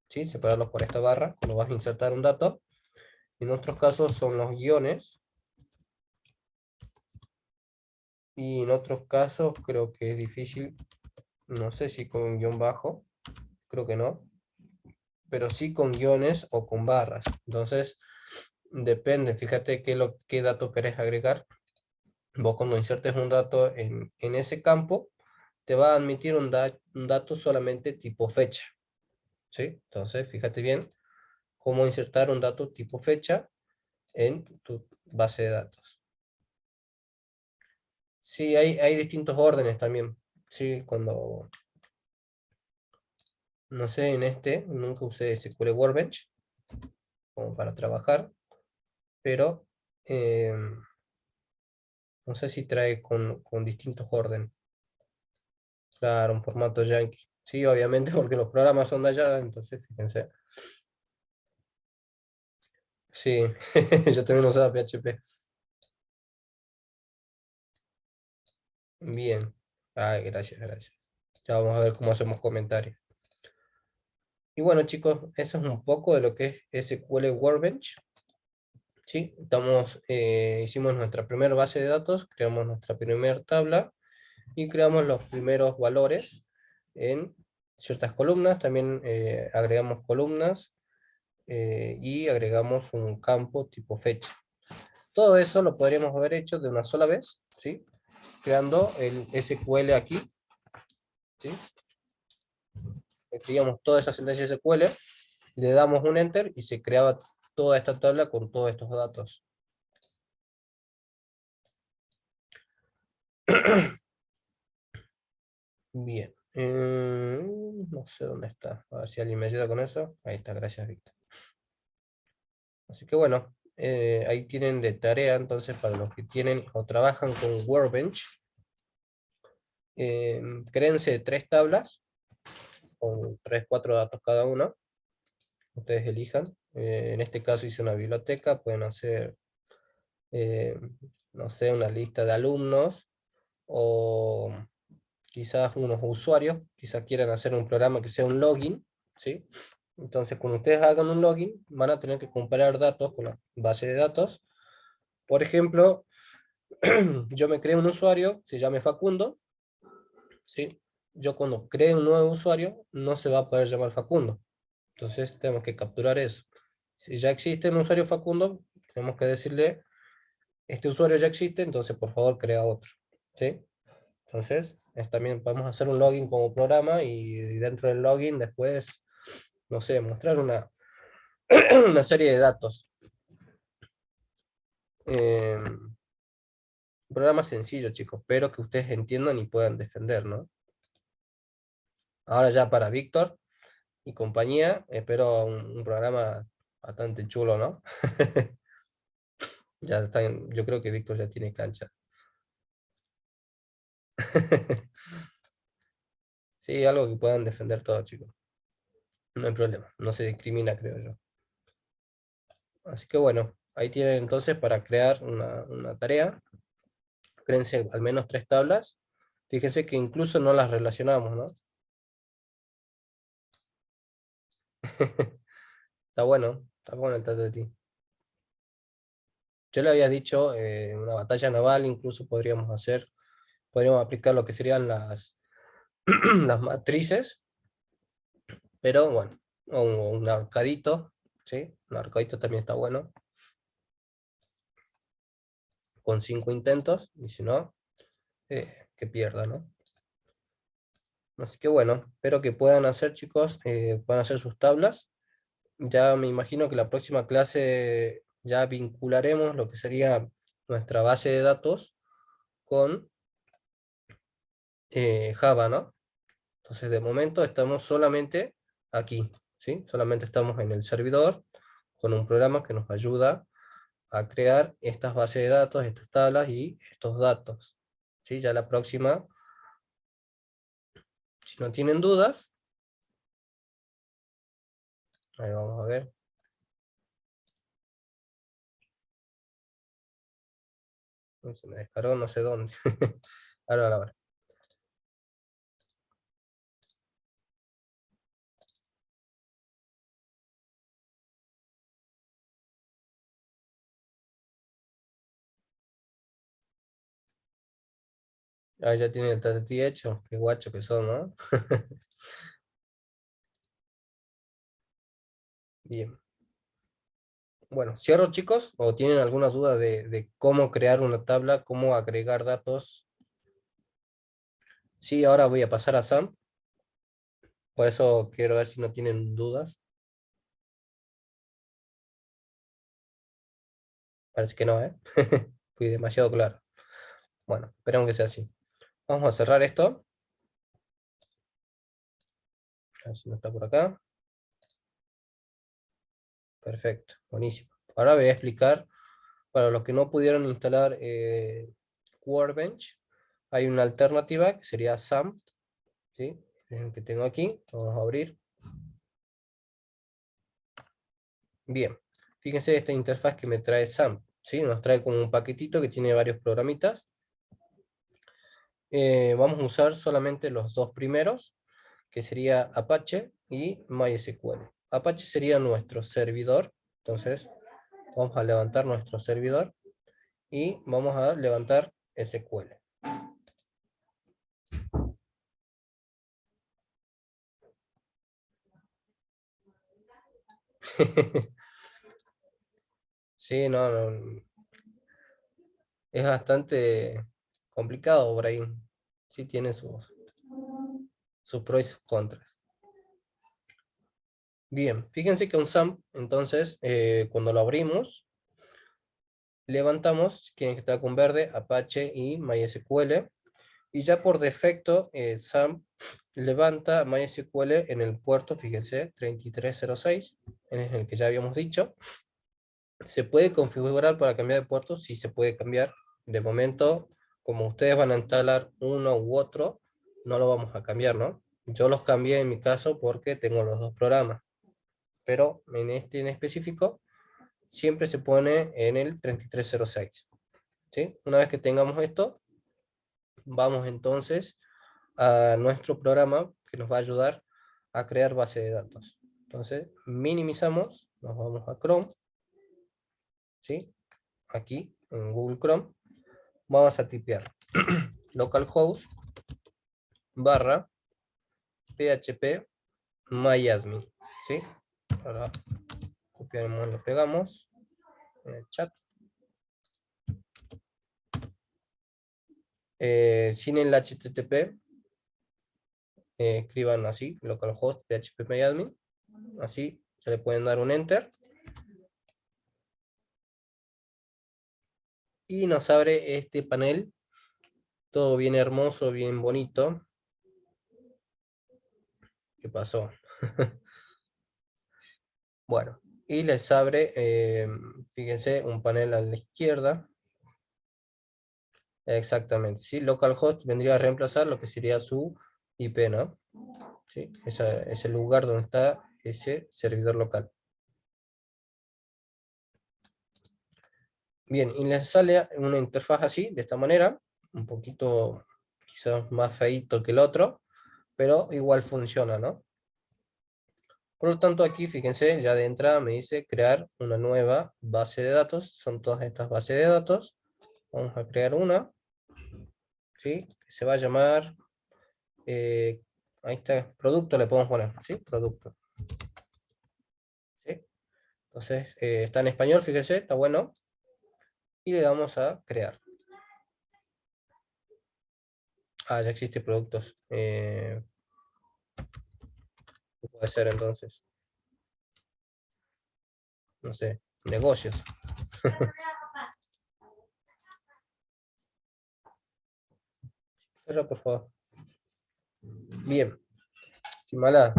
¿sí? Separarlos por esta barra, cuando vas a insertar un dato. En otros casos son los guiones. Y en otros casos creo que es difícil, no sé si con guión bajo, creo que no, pero sí con guiones o con barras. Entonces, depende, fíjate qué dato querés agregar. Vos cuando insertes un dato en ese campo, te va a admitir un dato solamente tipo fecha, ¿sí? Entonces, fíjate bien cómo insertar un dato tipo fecha en tu base de datos. Sí, hay distintos órdenes también, sí, cuando, no sé, en este, nunca usé SQL Workbench como para trabajar, pero no sé si trae con distintos órdenes. Claro, un formato Yankee. Sí, obviamente, porque los programas son de allá, entonces fíjense. Sí, yo también usaba PHP. Bien. Ay, gracias, gracias. Ya vamos a ver cómo hacemos comentarios. Y bueno, chicos, eso es un poco de lo que es SQL Workbench. Sí, hicimos nuestra primera base de datos, creamos nuestra primera tabla y creamos los primeros valores en ciertas columnas. También agregamos columnas y agregamos un campo tipo fecha. Todo eso lo podríamos haber hecho de una sola vez, ¿sí? Creando el SQL aquí, ¿sí? Escribíamos toda esa sentencia SQL, le damos un enter y se creaba toda esta tabla con todos estos datos. Bien. No sé dónde está. A ver si alguien me ayuda con eso. Ahí está, gracias, Víctor. Así que bueno, ahí tienen de tarea, entonces, para los que tienen o trabajan con Workbench, créense 3 tablas, con 3, 4 datos cada una. Ustedes elijan. En este caso hice una biblioteca, pueden hacer, eh, no sé, una lista de alumnos, o quizás unos usuarios, quizás quieran hacer un programa que sea un login, ¿sí? Entonces, cuando ustedes hagan un login, van a tener que comparar datos con la base de datos. Por ejemplo, yo me creé un usuario, se llama Facundo, ¿sí? Yo cuando cree un nuevo usuario, no se va a poder llamar Facundo. Entonces, tenemos que capturar eso. Si ya existe un usuario Facundo, tenemos que decirle, este usuario ya existe, entonces por favor crea otro, ¿sí? Entonces, también podemos hacer un login como programa, y dentro del login después, no sé, mostrar una serie de datos. Un programa sencillo, chicos, pero que ustedes entiendan y puedan defender, ¿no? Ahora ya para Víctor y compañía, espero un programa bastante chulo, ¿no? Ya están, yo creo que Víctor ya tiene cancha. Sí, algo que puedan defender todos, chicos. No hay problema, no se discrimina, creo yo. Así que bueno, ahí tienen entonces para crear una tarea. Créense al menos 3 tablas. Fíjense que incluso no las relacionamos, ¿no? Está bueno el trato de ti. Yo le había dicho, una batalla naval incluso podríamos aplicar lo que serían las matrices, pero bueno, o un arcadito, ¿sí? Un arcadito también está bueno, con 5 intentos, y si no, que pierda, ¿no? Así que bueno, espero que puedan hacer, chicos, puedan hacer sus tablas. Ya me imagino que la próxima clase ya vincularemos lo que sería nuestra base de datos con Java, ¿no? Entonces, de momento estamos solamente aquí, ¿sí? Solamente estamos en el servidor con un programa que nos ayuda a crear estas bases de datos, estas tablas y estos datos, ¿sí? Ya la próxima, si no tienen dudas, ahí vamos a ver. Se me descargó no sé dónde. Ahora. Ah, ya tiene el tatí hecho. Qué guacho que son, ¿no? Bien. Bueno, cierro, chicos. ¿O tienen alguna duda de cómo crear una tabla, cómo agregar datos? Sí, ahora voy a pasar a Sam. Por eso quiero ver si no tienen dudas. Parece que no, ¿eh? Fui demasiado claro. Bueno, esperemos que sea así. Vamos a cerrar esto. A ver si no está por acá. Perfecto, buenísimo. Ahora voy a explicar, para los que no pudieron instalar Workbench, hay una alternativa que sería SAM, ¿sí? Es el que tengo aquí. Vamos a abrir. Bien, fíjense esta interfaz que me trae SAM, ¿sí? Nos trae como un paquetito que tiene varios programitas. Vamos a usar solamente los dos primeros, que sería Apache y MySQL. Apache sería nuestro servidor, entonces vamos a levantar nuestro servidor y vamos a levantar SQL. Sí, no, es bastante complicado por ahí. Sí tiene sus pros y sus contras. Bien, fíjense que un SAM, entonces, cuando lo abrimos, levantamos, tiene que estar con verde, Apache y MySQL, y ya por defecto SAM levanta MySQL en el puerto, fíjense, 3306, en el que ya habíamos dicho. ¿Se puede configurar para cambiar de puerto? Sí, se puede cambiar. De momento, como ustedes van a instalar uno u otro, no lo vamos a cambiar, ¿no? Yo los cambié en mi caso porque tengo los dos programas, pero en este en específico siempre se pone en el 3306, ¿sí? Una vez que tengamos esto, vamos entonces a nuestro programa que nos va a ayudar a crear base de datos. Entonces, minimizamos, nos vamos a Chrome, ¿sí? Aquí, en Google Chrome, vamos a tipear localhost barra php myadmin, ¿sí? Ahora copiamos, lo pegamos en el chat. Sin el HTTP, escriban así, localhost php myadmin, así, se le pueden dar un enter. Y nos abre este panel, todo bien hermoso, bien bonito. ¿Qué pasó? Bueno, y les abre, fíjense, un panel a la izquierda. Exactamente, ¿sí? Localhost vendría a reemplazar lo que sería su IP, ¿no? ¿sí? Es el lugar donde está ese servidor local. Bien, y les sale una interfaz así, de esta manera, un poquito quizás más feíto que el otro, pero igual funciona, ¿no? Por lo tanto, aquí fíjense, ya de entrada me dice crear una nueva base de datos. Son todas estas bases de datos. Vamos a crear una, ¿sí? Que se va a llamar, ahí está, producto le podemos poner, ¿sí? Producto. ¿Sí? Entonces, está en español, fíjense, está bueno. Y le damos a crear. Ah, ya existe productos. ¿Qué puede ser entonces? No sé, negocios. Cierra, por favor. Bien, mala.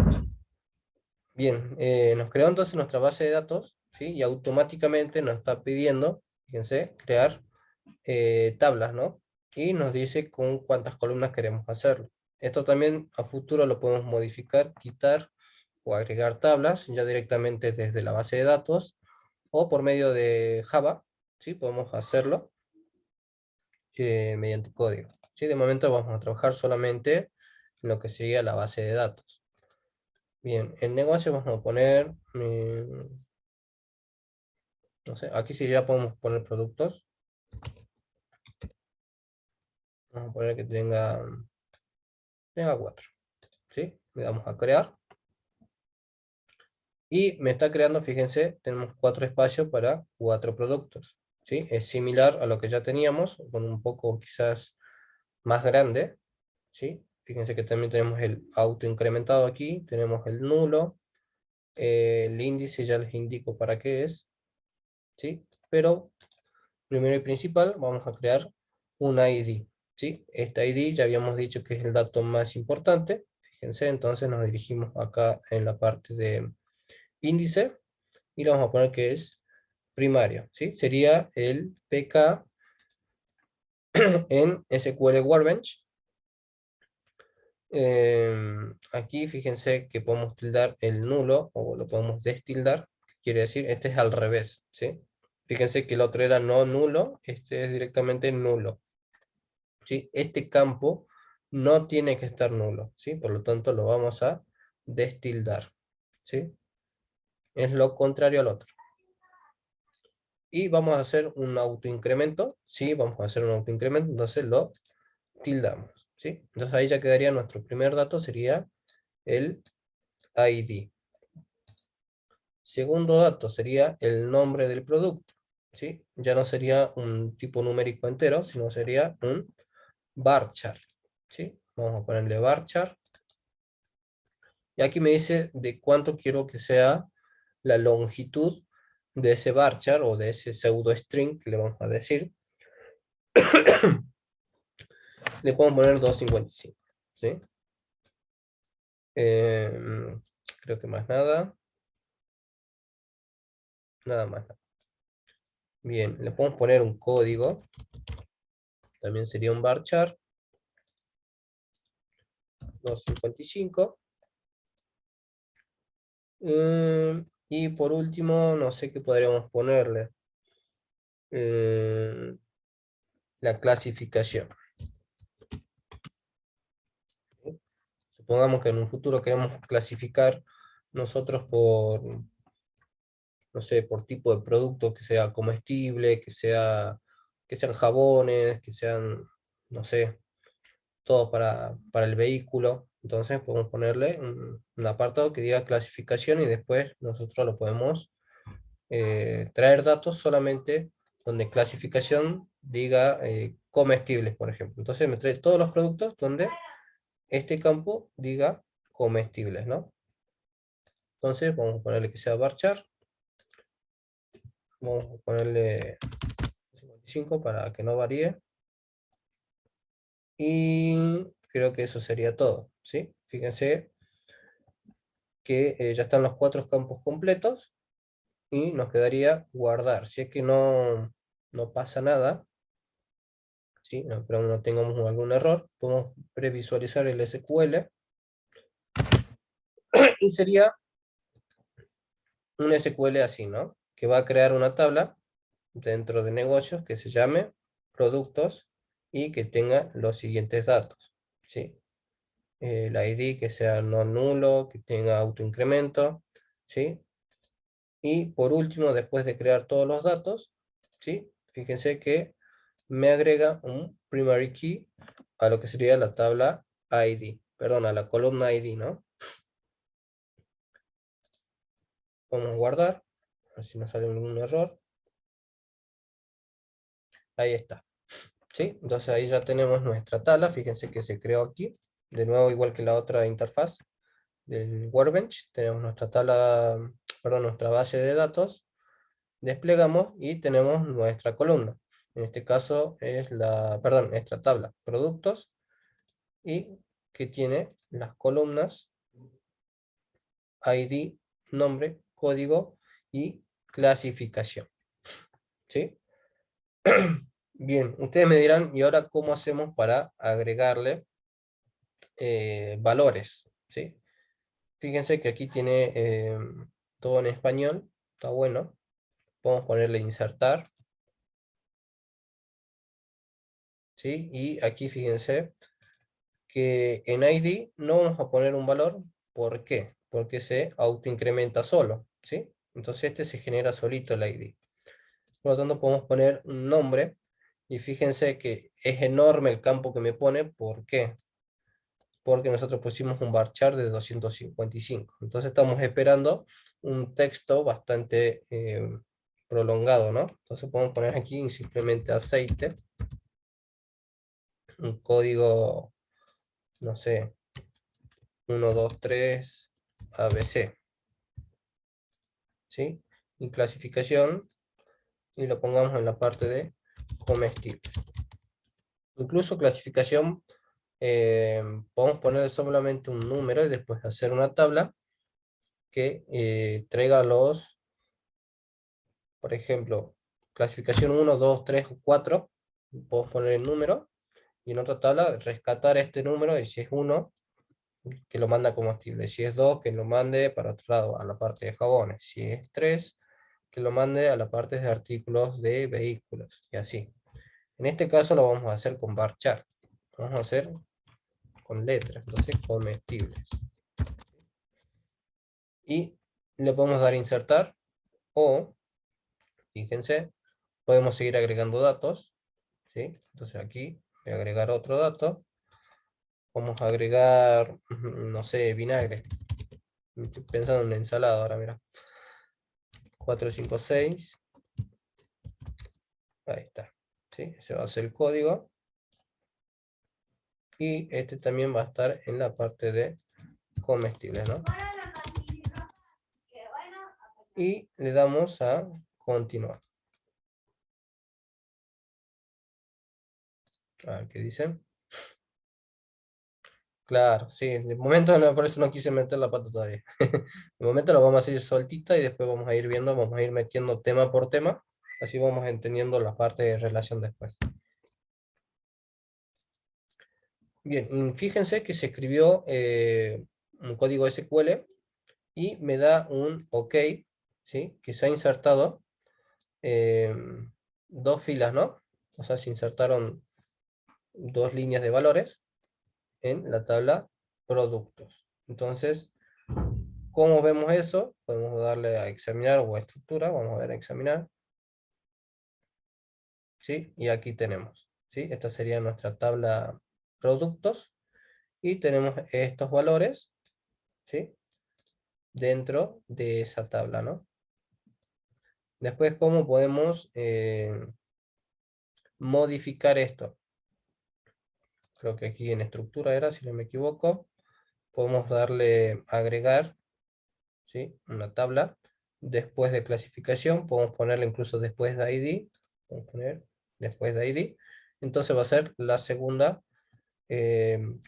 Bien, nos creó entonces nuestra base de datos, ¿sí? Y automáticamente nos está pidiendo, fíjense, crear tablas, ¿no? Y nos dice con cuántas columnas queremos hacerlo. Esto también a futuro lo podemos modificar, quitar o agregar tablas ya directamente desde la base de datos o por medio de Java, ¿sí? Podemos hacerlo mediante código. ¿Sí? De momento vamos a trabajar solamente en lo que sería la base de datos. Bien, en negocio vamos a poner, no sé, aquí sí ya podemos poner productos. Vamos a poner que tenga 4, ¿sí? Le damos a crear. Y me está creando, fíjense, tenemos 4 espacios para 4 productos, ¿sí? Es similar a lo que ya teníamos, con un poco quizás más grande, ¿sí? Fíjense que también tenemos el auto incrementado aquí, tenemos el nulo, el índice ya les indico para qué es, ¿sí? Pero primero y principal vamos a crear un ID, ¿sí? Este ID ya habíamos dicho que es el dato más importante, fíjense, entonces nos dirigimos acá en la parte de índice, y le vamos a poner que es primario, ¿sí? Sería el PK en SQL Workbench. Aquí fíjense que podemos tildar el nulo, o lo podemos destildar, quiere decir, este es al revés, ¿sí? Fíjense que el otro era no nulo, este es directamente nulo, ¿sí? Este campo no tiene que estar nulo, ¿sí? Por lo tanto lo vamos a destildar, ¿sí? Es lo contrario al otro. Y vamos a hacer un autoincremento, ¿sí? Vamos a hacer un autoincremento, entonces lo tildamos, ¿sí? Entonces ahí ya quedaría nuestro primer dato, sería el ID. Segundo dato sería el nombre del producto, ¿sí? Ya no sería un tipo numérico entero, sino sería un varchar, ¿sí? Vamos a ponerle varchar. Y aquí me dice de cuánto quiero que sea la longitud de ese varchar o de ese pseudo string que le vamos a decir. Le podemos poner 255, ¿sí? Creo que más nada. Nada más. Bien, le podemos poner un código. También sería un varchar. 255. Y por último, no sé qué podríamos ponerle. La clasificación. Supongamos que en un futuro queremos clasificar nosotros por, no sé, por tipo de producto que sea comestible, que sean jabones, que sean, no sé, todo para el vehículo. Entonces podemos ponerle un apartado que diga clasificación y después nosotros lo podemos traer datos solamente donde clasificación diga comestibles, por ejemplo. Entonces me trae todos los productos donde este campo diga comestibles, ¿no? Entonces vamos a ponerle que sea varchar. Vamos a ponerle 55 para que no varíe. Y creo que eso sería todo, ¿sí? Fíjense que ya están los 4 campos completos y nos quedaría guardar. Si es que no pasa nada, ¿sí? No, pero no tengamos algún error, podemos previsualizar el SQL. Y sería un SQL así, ¿no? Que va a crear una tabla dentro de negocios que se llame productos y que tenga los siguientes datos, ¿sí? El ID que sea no nulo, que tenga autoincremento, ¿sí? Y por último, después de crear todos los datos, ¿sí? Fíjense que me agrega un primary key a lo que sería la tabla ID, perdón, a la columna ID, ¿no? Vamos a guardar, a ver si no sale ningún error. Ahí está. ¿Sí? Entonces ahí ya tenemos nuestra tabla, fíjense que se creó aquí, de nuevo igual que la otra interfaz del Workbench, tenemos nuestra tabla, perdón, nuestra base de datos, desplegamos y tenemos nuestra columna, en este caso es perdón, nuestra tabla, productos, y que tiene las columnas ID, nombre, código y clasificación, ¿sí? Bien, ustedes me dirán, ¿y ahora cómo hacemos para agregarle valores? ¿Sí? Fíjense que aquí tiene todo en español, está bueno. Podemos ponerle insertar, ¿sí? Y aquí fíjense que en ID no vamos a poner un valor. ¿Por qué? Porque se autoincrementa solo, ¿sí? Entonces este se genera solito el ID. Por lo tanto podemos poner un nombre y fíjense que es enorme el campo que me pone. ¿Por qué? Porque nosotros pusimos un varchar de 255. Entonces estamos esperando un texto bastante prolongado, ¿no? Entonces podemos poner aquí simplemente aceite, un código, no sé, 123 ABC, ¿sí? Y clasificación, y lo pongamos en la parte de comestible. Incluso clasificación, podemos poner solamente un número y después hacer una tabla que traiga los, por ejemplo, clasificación 1, 2, 3 o 4, podemos poner el número, y en otra tabla rescatar este número, y si es 1, que lo manda a combustible, si es 2, que lo mande para otro lado, a la parte de jabones, si es 3, que lo mande a la parte de artículos de vehículos, y así. En este caso lo vamos a hacer con varchar, vamos a hacer con letras, entonces comestibles. Y le podemos dar a insertar, o, fíjense, podemos seguir agregando datos, ¿sí? Entonces aquí voy a agregar otro dato, vamos a agregar, no sé, vinagre, estoy pensando en una ensalada ahora, mira, 4, 5, 6, ahí está, ¿sí? Ese va a ser el código, y este también va a estar en la parte de comestibles, ¿no? Y le damos a continuar. A ver qué dicen. Claro, sí, de momento por eso no quise meter la pata todavía. De momento lo vamos a ir soltita y después vamos a ir viendo, vamos a ir metiendo tema por tema, así vamos entendiendo la parte de relación después. Bien, fíjense que se escribió un código SQL y me da un OK, ¿sí? Que se ha insertado dos filas, ¿no? O sea, se insertaron dos líneas de valores en la tabla productos. Entonces, ¿cómo vemos eso? Podemos darle a examinar o a estructura, vamos a ver a examinar, ¿sí? Y aquí tenemos, ¿sí? Esta sería nuestra tabla productos y tenemos estos valores, ¿sí? Dentro de esa tabla, ¿no? Después, ¿cómo podemos modificar esto? Creo que aquí en estructura era, si no me equivoco, podemos darle agregar, ¿sí? Una tabla. Después de clasificación, podemos ponerle incluso después de ID, vamos a poner después de ID, entonces va a ser la segunda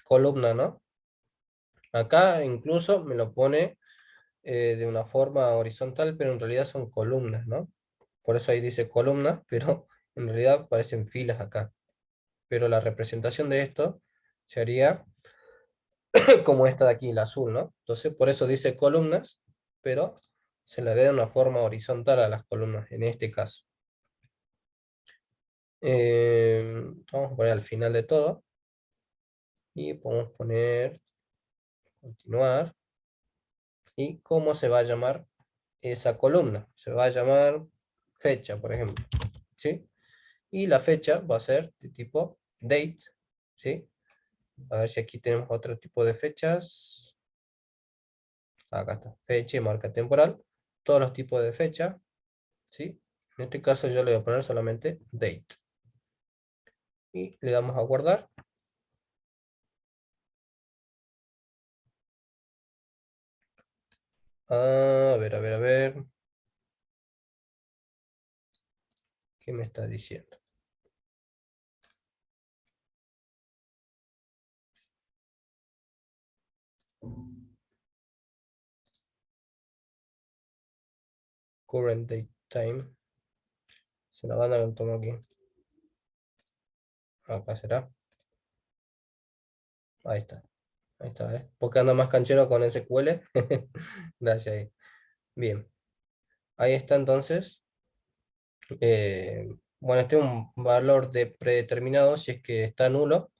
columna, ¿no? Acá incluso me lo pone de una forma horizontal, pero en realidad son columnas, ¿no? Por eso ahí dice columna, pero en realidad parecen filas acá. Pero la representación de esto se haría como esta de aquí, la azul, ¿no? Entonces, por eso dice columnas, pero se le da una forma horizontal a las columnas, en este caso. Vamos a poner al final de todo, y podemos poner, continuar, y cómo se va a llamar esa columna. Se va a llamar fecha, por ejemplo, ¿sí? Y la fecha va a ser de tipo date, ¿sí? A ver si aquí tenemos otro tipo de fechas. Acá está, fecha y marca temporal. Todos los tipos de fecha, ¿sí? En este caso yo le voy a poner solamente date. Y le damos a guardar. A ver, a ver, a ver. ¿Qué me está diciendo? Current date time. Se la van a tomar aquí. Acá será. Ahí está. Ahí está, ¿eh? Porque anda más canchero con SQL. Gracias ahí. Bien. Ahí está entonces. Bueno, este es un valor de predeterminado. Si es que está nulo,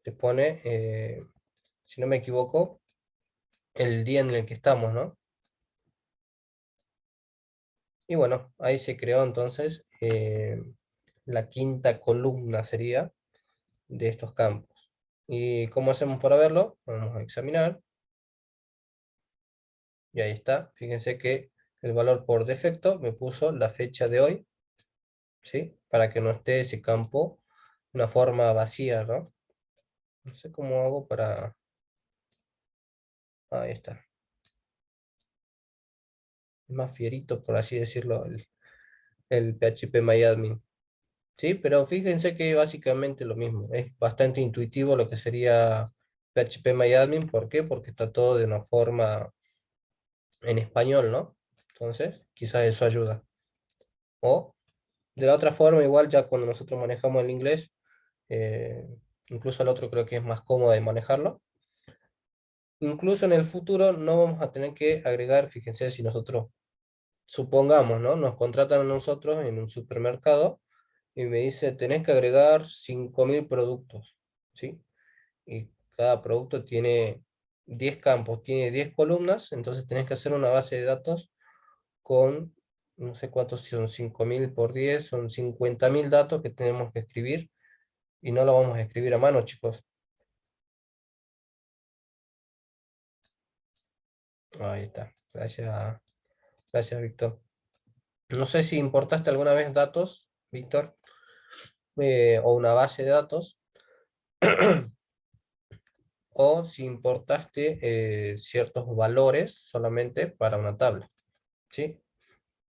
te pone, si no me equivoco, el día en el que estamos, ¿no? Y bueno, ahí se creó entonces la quinta columna sería de estos campos. ¿Y cómo hacemos para verlo? Vamos a examinar. Y ahí está. Fíjense que el valor por defecto me puso la fecha de hoy, ¿sí? Para que no esté ese campo una forma vacía, ¿no? No sé cómo hago para... Ahí está. Es más fierito, por así decirlo, el PHP Sí, pero fíjense que básicamente lo mismo. Es bastante intuitivo lo que sería PHP ¿Por qué? Porque está todo de una forma en español, ¿no? Entonces, quizás eso ayuda. O de la otra forma, igual ya cuando nosotros manejamos el inglés, eh, incluso el otro creo que es más cómodo de manejarlo. Incluso en el futuro no vamos a tener que agregar, fíjense, si nosotros supongamos, ¿no? Nos contratan a nosotros en un supermercado y me dice, tenés que agregar 5.000 productos, ¿sí? Y cada producto tiene 10 campos, tiene 10 columnas, entonces tenés que hacer una base de datos con, no sé cuántos son, 5.000 por 10 son 50.000 datos que tenemos que escribir y no lo vamos a escribir a mano, chicos. Ahí está, gracias, gracias, Víctor. No sé si importaste alguna vez datos, Víctor, o una base de datos, o si importaste ciertos valores solamente para una tabla, ¿sí?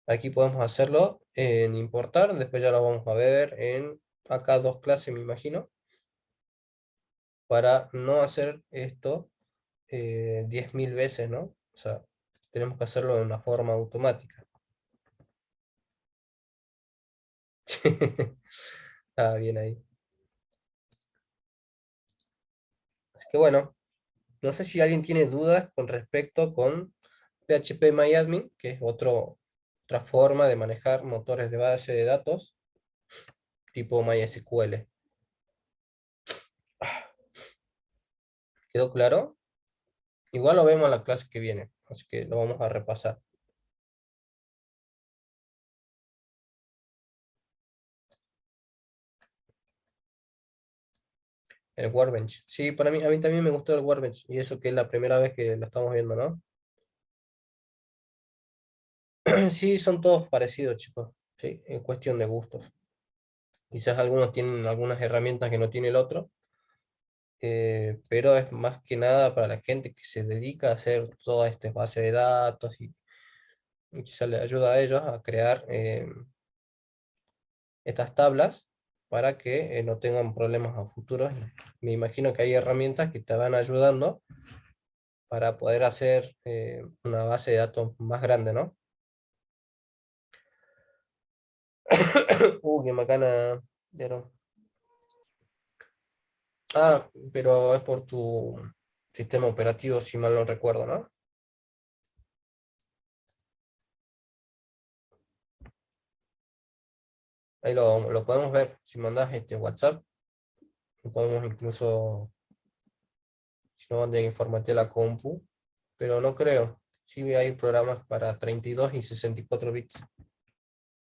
Aquí podemos hacerlo en importar, después ya lo vamos a ver en acá dos clases, me imagino, para no hacer esto 10.000 veces, ¿no? O sea, tenemos que hacerlo de una forma automática. Ah, bien ahí. Así que bueno, no sé si alguien tiene dudas con respecto con PHP que es otra forma de manejar motores de base de datos tipo MySQL. ¿Quedó claro? Igual lo vemos en la clase que viene, así que lo vamos a repasar. El Workbench. Sí, a mí también me gustó el Workbench, y eso que es la primera vez que lo estamos viendo, ¿no? Sí, son todos parecidos, chicos. Sí, en cuestión de gustos. Quizás algunos tienen algunas herramientas que no tiene el otro, pero es más que nada para la gente que se dedica a hacer toda esta base de datos y quizás le ayuda a ellos a crear estas tablas para que no tengan problemas a futuros. Me imagino que hay herramientas que te van ayudando para poder hacer una base de datos más grande, ¿no? Qué macana. Ya no. Ah, pero es por tu. sistema operativo, si mal no recuerdo, ¿no? Ahí lo podemos ver. Si mandas WhatsApp, lo podemos incluso, si no mandan información a la compu, pero no creo. Sí hay programas para 32 y 64 bits.